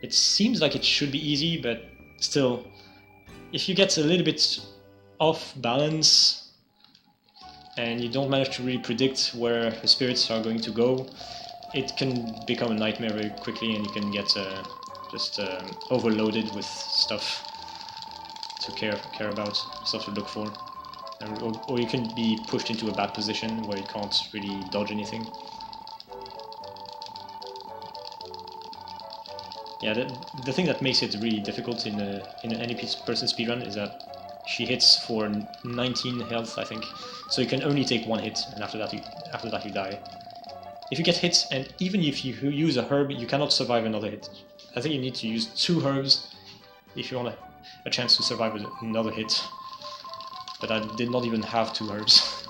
It seems like it should be easy, but still, if you get a little bit off balance and you don't manage to really predict where the spirits are going to go, it can become a nightmare very quickly, and you can get just overloaded with stuff to care about, stuff to look for. Or you can be pushed into a bad position where you can't really dodge anything. Yeah, the thing that makes it really difficult in any person speedrun is that she hits for 19 health, I think. So you can only take 1 hit, and after that you die. If you get hit, and even if you use a herb, you cannot survive another hit. I think you need to use 2 herbs if you want a chance to survive with another hit. But I did not even have 2 herbs.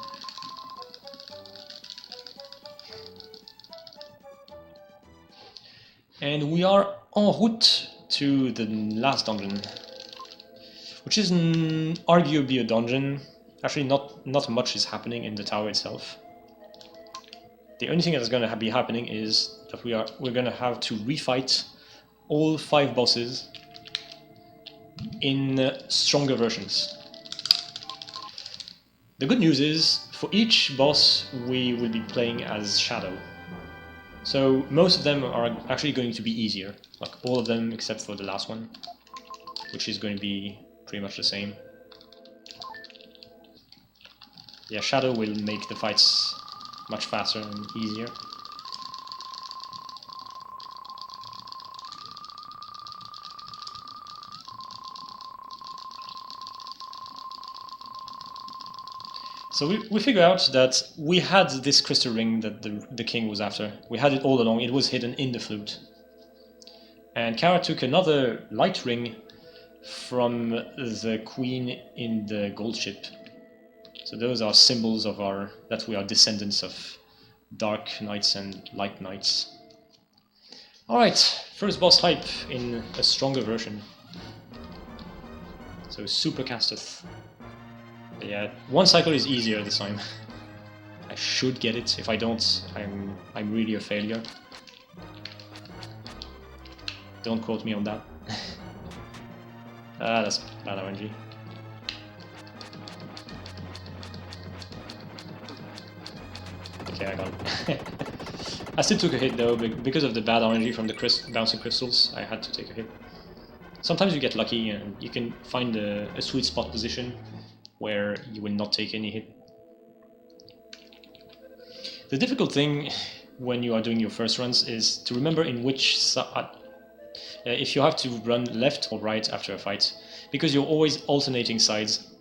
And we are en route to the last dungeon, which is arguably a dungeon. Actually, not much is happening in the tower itself. The only thing that's going to be happening is that we're going to have to refight all 5 bosses in stronger versions. The good news is, for each boss we will be playing as Shadow. So most of them are actually going to be easier, like all of them except for the last one, which is going to be pretty much the same. Yeah, Shadow will make the fights much faster and easier. So we figure out that we had this crystal ring that the king was after. We had it all along. It was hidden in the flute. And Kara took another light ring from the queen in the gold ship. So those are symbols of that we are descendants of dark knights and light knights. Alright, first boss type in a stronger version. So Super Casteth. Yeah, 1 cycle is easier this time. I should get it. If I don't, I'm really a failure. Don't quote me on that. That's bad RNG. Okay, I got it. I still took a hit though, because of the bad RNG from the bouncing crystals. I had to take a hit. Sometimes you get lucky and you can find a sweet spot position where you will not take any hit. The difficult thing when you are doing your first runs is to remember in which side, if you have to run left or right after a fight, because you're always alternating sides.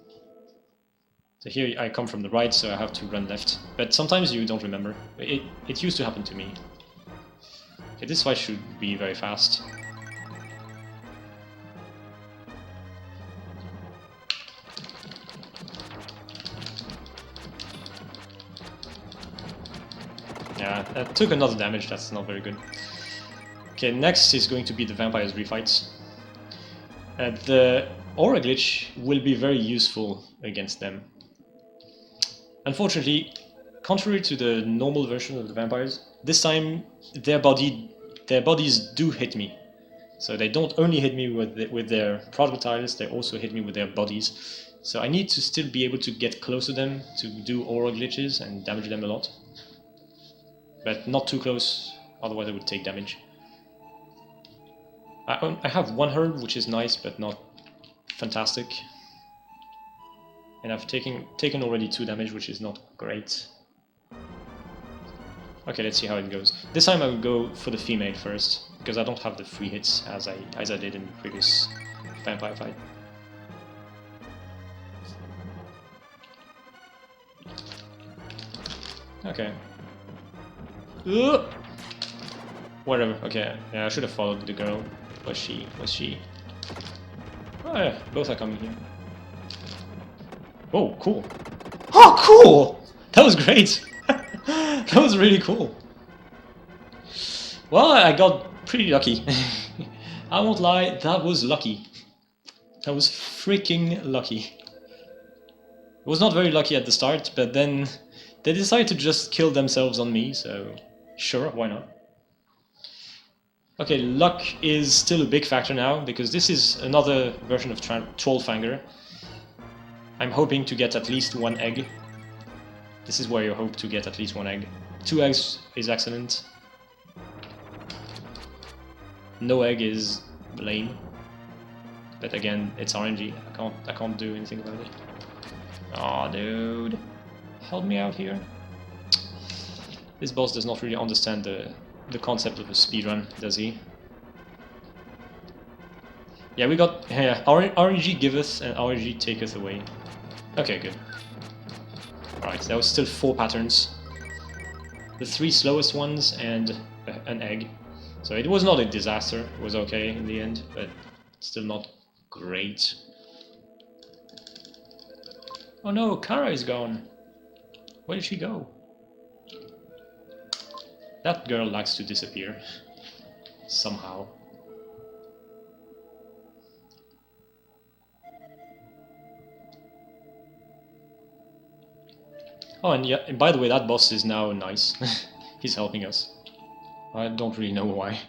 So here I come from the right, so I have to run left. But sometimes you don't remember. It used to happen to me. Okay, this fight should be very fast. Yeah, that took another damage, that's not very good. Okay, next is going to be the vampires refights. The aura glitch will be very useful against them. Unfortunately, contrary to the normal version of the vampires, this time their bodies do hit me. So they don't only hit me with their projectiles, they also hit me with their bodies. So I need to still be able to get close to them to do aura glitches and damage them a lot. But not too close, otherwise I would take damage. I have one herb, which is nice, but not fantastic. And I've taken already 2 damage, which is not great. Okay, let's see how it goes. This time I will go for the female first, because I don't have the free hits as I did in the previous vampire fight. Okay. Whatever. Okay. Yeah, I should have followed the girl. Was she? Oh yeah, both are coming here. Oh, cool. Oh, cool! That was great! That was really cool. Well, I got pretty lucky. I won't lie, that was lucky. That was freaking lucky. It was not very lucky at the start, but then they decided to just kill themselves on me, so sure, why not? Okay, luck is still a big factor now, because this is another version of Trollfanger. I'm hoping to get at least 1 egg. This is where you hope to get at least 1 egg. 2 eggs is excellent. No egg is lame. But again, it's RNG. I can't do anything about it. Aw, dude. Help me out here. This boss does not really understand the concept of a speedrun, does he? Yeah, we got... Yeah, RNG giveth and RNG taketh away. Okay, good. Alright, that was still 4 patterns. The 3 slowest ones and an egg. So it was not a disaster, it was okay in the end, but still not great. Oh no, Kara is gone. Where did she go? That girl likes to disappear. Somehow. Oh, and yeah, by the way, that boss is now nice. He's helping us. I don't really know why.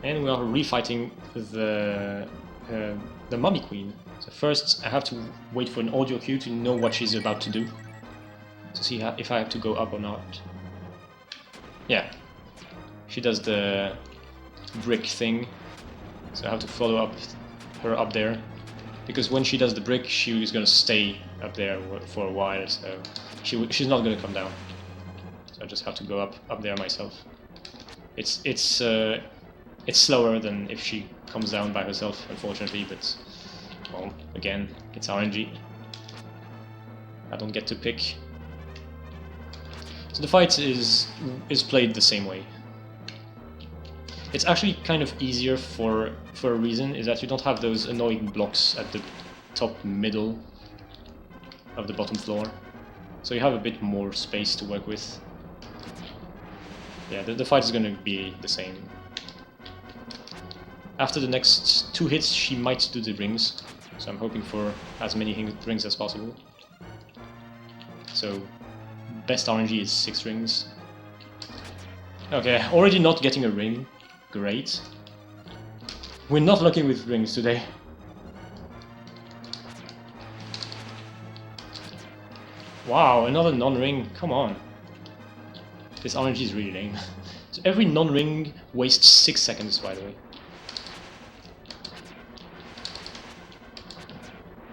And we are refighting the Mummy Queen. So first I have to wait for an audio cue to know what she's about to do. To see if I have to go up or not. Yeah. She does the brick thing. So I have to follow her up there. Because when she does the brick, she is going to stay up there for a while, so she's not going to come down. So I just have to go up there myself. It's slower than if she comes down by herself, unfortunately, but well, again, it's RNG. I don't get to pick. So the fight is played the same way. It's actually kind of easier for a reason, is that you don't have those annoying blocks at the top middle of the bottom floor. So you have a bit more space to work with. Yeah, the fight is going to be the same. After the next 2 hits, she might do the rings. So I'm hoping for as many rings as possible. So best RNG is 6 rings. Okay, already not getting a ring. Great. We're not lucky with rings today. Wow, another non-ring, come on. This RNG is really lame. So every non-ring wastes 6 seconds, by the way.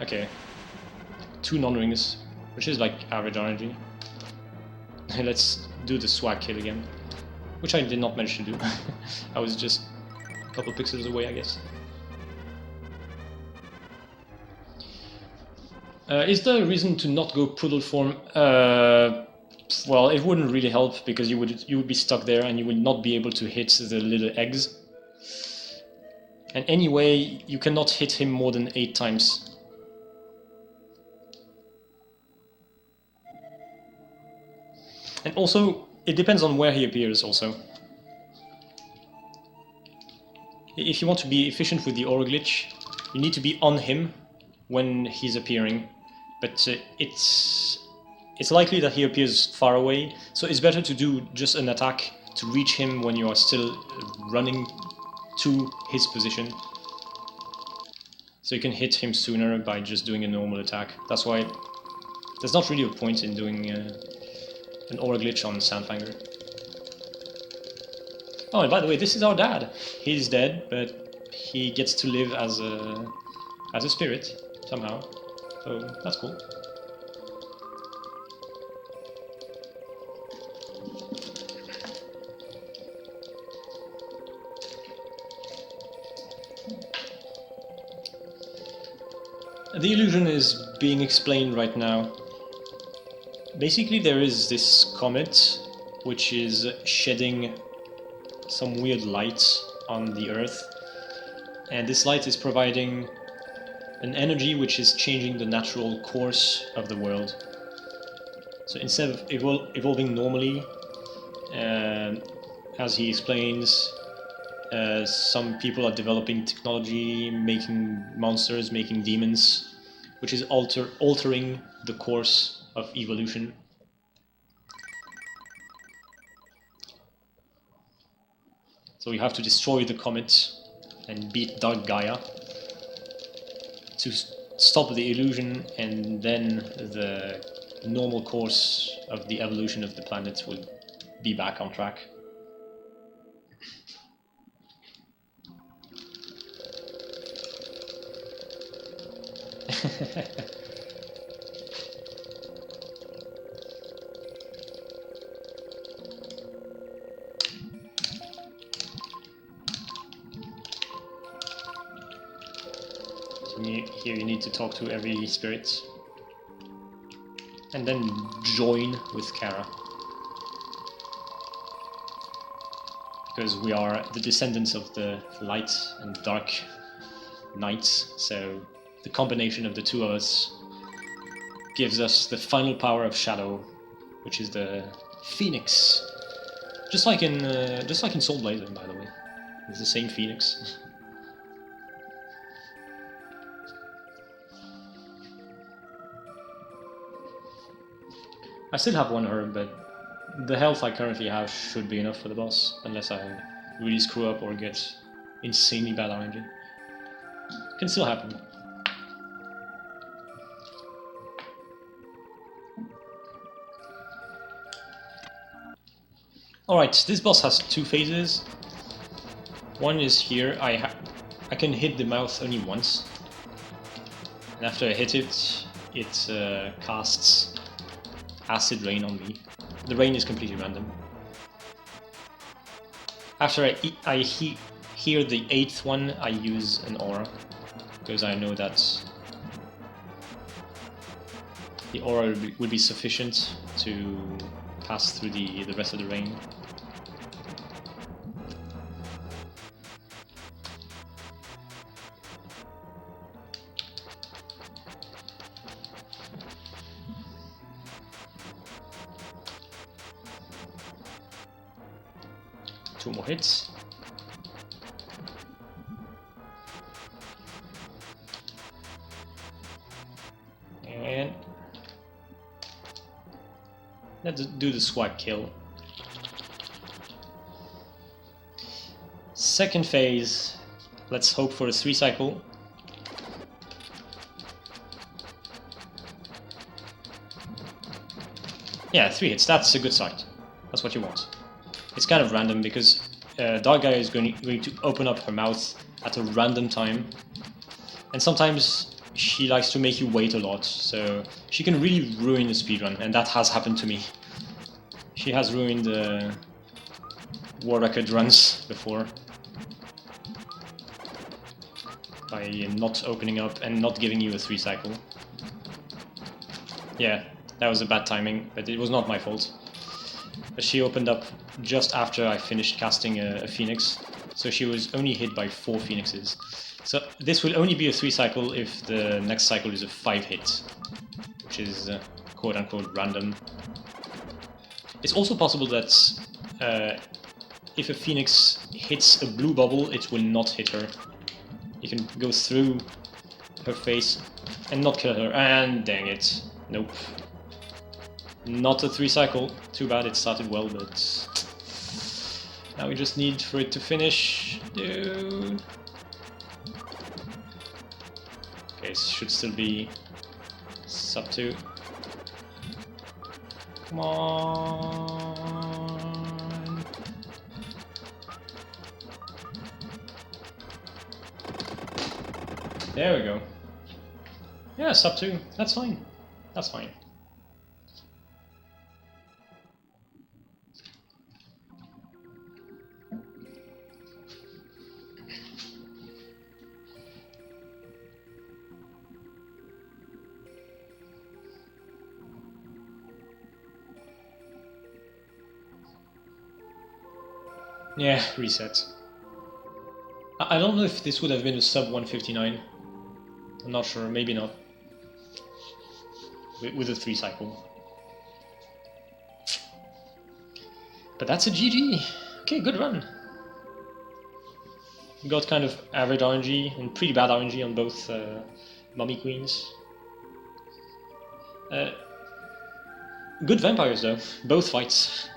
Okay. 2 non-rings, which is like average RNG. Let's do the swag kill again. Which I did not manage to do. I was just a couple pixels away, I guess. Is there a reason to not go poodle form? Well, it wouldn't really help because you would be stuck there and you would not be able to hit the little eggs. And anyway, you cannot hit him more than 8 times. And also, it depends on where he appears also. If you want to be efficient with the aura glitch, you need to be on him when he's appearing. But it's likely that he appears far away, so it's better to do just an attack to reach him when you are still running to his position. so you can hit him sooner by just doing a normal attack. That's why there's not really a point in doing an aura glitch on Sandfanger. Oh, and by the way, this is our dad. He's dead, but he gets to live as a spirit somehow. So that's cool. The illusion is being explained right now. Basically, there is this comet which is shedding some weird light on the Earth, and this light is providing an energy which is changing the natural course of the world. So instead of evolving normally, as he explains, some people are developing technology, making monsters, making demons, which is altering the course of evolution. So you have to destroy the comet and beat Dark Gaia to stop the illusion, and then the normal course of the evolution of the planet will be back on track. Here you need to talk to every spirit and then join with Kara, because we are the descendants of the light and dark knights, so the combination of the two of us gives us the final power of shadow, which is the phoenix, just like in Soul Blazer, by the way. It's the same phoenix. I still have one herb, but the health I currently have should be enough for the boss, unless I really screw up or get insanely bad RNG. Can still happen. Alright, this boss has two phases. One is here. I can hit the mouth only once, and after I hit it, it casts acid rain on me. The rain is completely random. After I hear the 8th one, I use an aura, because I know that the aura will be sufficient to pass through the rest of the rain. Two more hits. And let's do the swipe kill. Second phase, let's hope for a 3 cycle. Yeah, 3 hits, that's a good sight. That's what you want. It's kind of random because Dark Gaia is going to open up her mouth at a random time, and sometimes she likes to make you wait a lot, so she can really ruin a speedrun, and that has happened to me. She has ruined war record runs before by not opening up and not giving you a 3 cycle. Yeah, that was a bad timing, but it was not my fault. But she opened up just after I finished casting a phoenix, so she was only hit by 4 phoenixes. So this will only be a 3 cycle if the next cycle is a 5 hit, which is quote-unquote random. It's also possible that if a phoenix hits a blue bubble, it will not hit her. You can go through her face and not kill her, and dang it, nope. Not a 3 cycle, too bad, it started well, but now we just need for it to finish, dude. Okay, should still be sub 2. Come on. There we go. Yeah, sub 2. That's fine. That's fine. Yeah, reset. I don't know if this would have been a sub 159. I'm not sure, maybe not. With a 3 cycle. But that's a GG. Okay, good run. We got kind of average RNG and pretty bad RNG on both mummy queens. Good vampires though, both fights.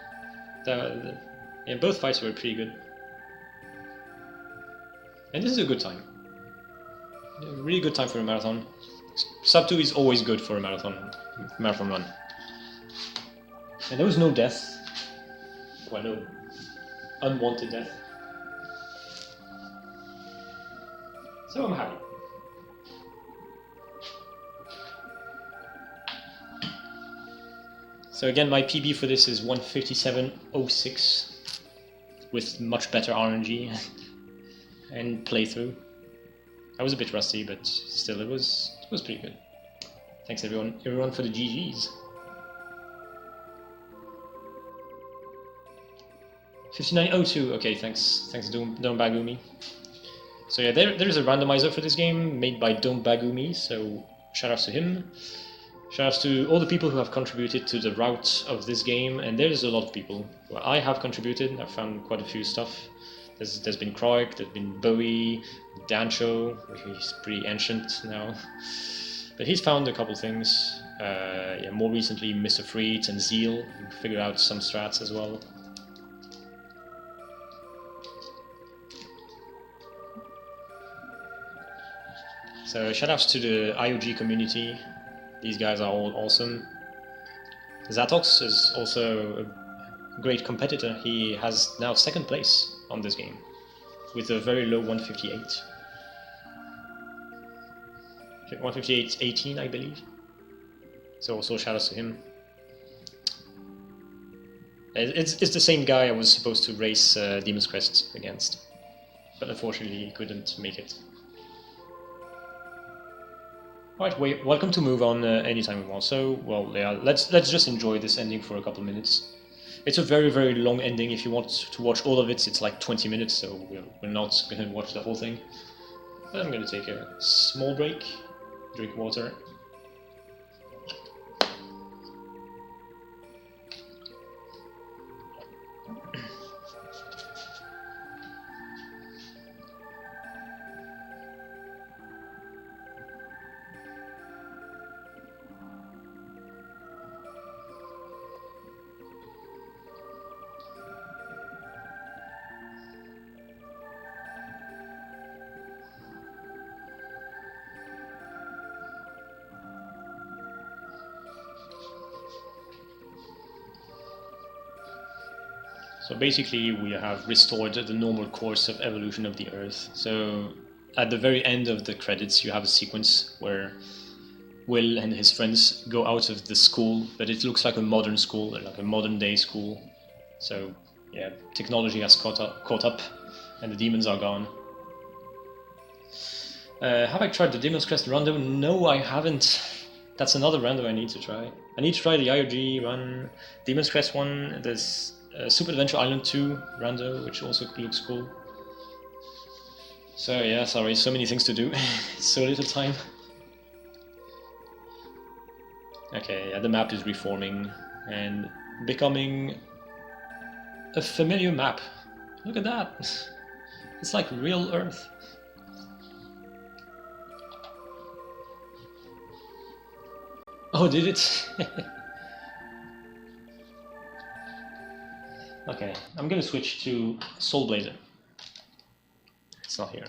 Yeah, both fights were pretty good. And this is a good time. A really good time for a marathon. Sub 2 is always good for a marathon run. And there was no death. Well, no unwanted death. So I'm happy. So again, my PB for this is 157.06 with much better RNG and playthrough. I was a bit rusty, but still it was pretty good. Thanks everyone for the GGs. 59.02. Okay, thanks Don't Bagumi. So yeah, there's a randomizer for this game made by Don't Bagumi. So shoutouts to him. Shoutouts to all the people who have contributed to the route of this game, and there's a lot of people. Well, I have contributed. I've found quite a few stuff. There's been Kroik, there's been Bowie, Dancho, he's pretty ancient now, but he's found a couple things. Yeah, more recently Mr. Freed and Zeal figured out some strats as well. So shoutouts to the IOG community. These guys are all awesome. Zatox is also a great competitor. He has now 2nd place on this game with a very low 158. 158.18, I believe. So also shoutouts to him. It's the same guy I was supposed to race Demon's Crest against, but unfortunately he couldn't make it. Alright, welcome to move on anytime we want. So, well, yeah, let's just enjoy this ending for a couple minutes. It's a very, very long ending. If you want to watch all of it, it's like 20 minutes, so we're not going to watch the whole thing. But I'm going to take a small break, drink water. So basically we have restored the normal course of evolution of the Earth. So at the very end of the credits you have a sequence where Will and his friends go out of the school, but it looks like a modern school, like a modern day school. So yeah, technology has caught up and the demons are gone. Have I tried the Demon's Crest rando? No, I haven't. That's another rando I need to try. I need to try the IOG run, Demon's Crest one, there's Super Adventure Island 2 rando, which also looks cool. So yeah, sorry, so many things to do, so little time. Okay, yeah, the map is reforming and becoming a familiar map. Look at that! It's like real Earth. Oh, did it? Okay, I'm gonna switch to Soul Blazer. It's not here.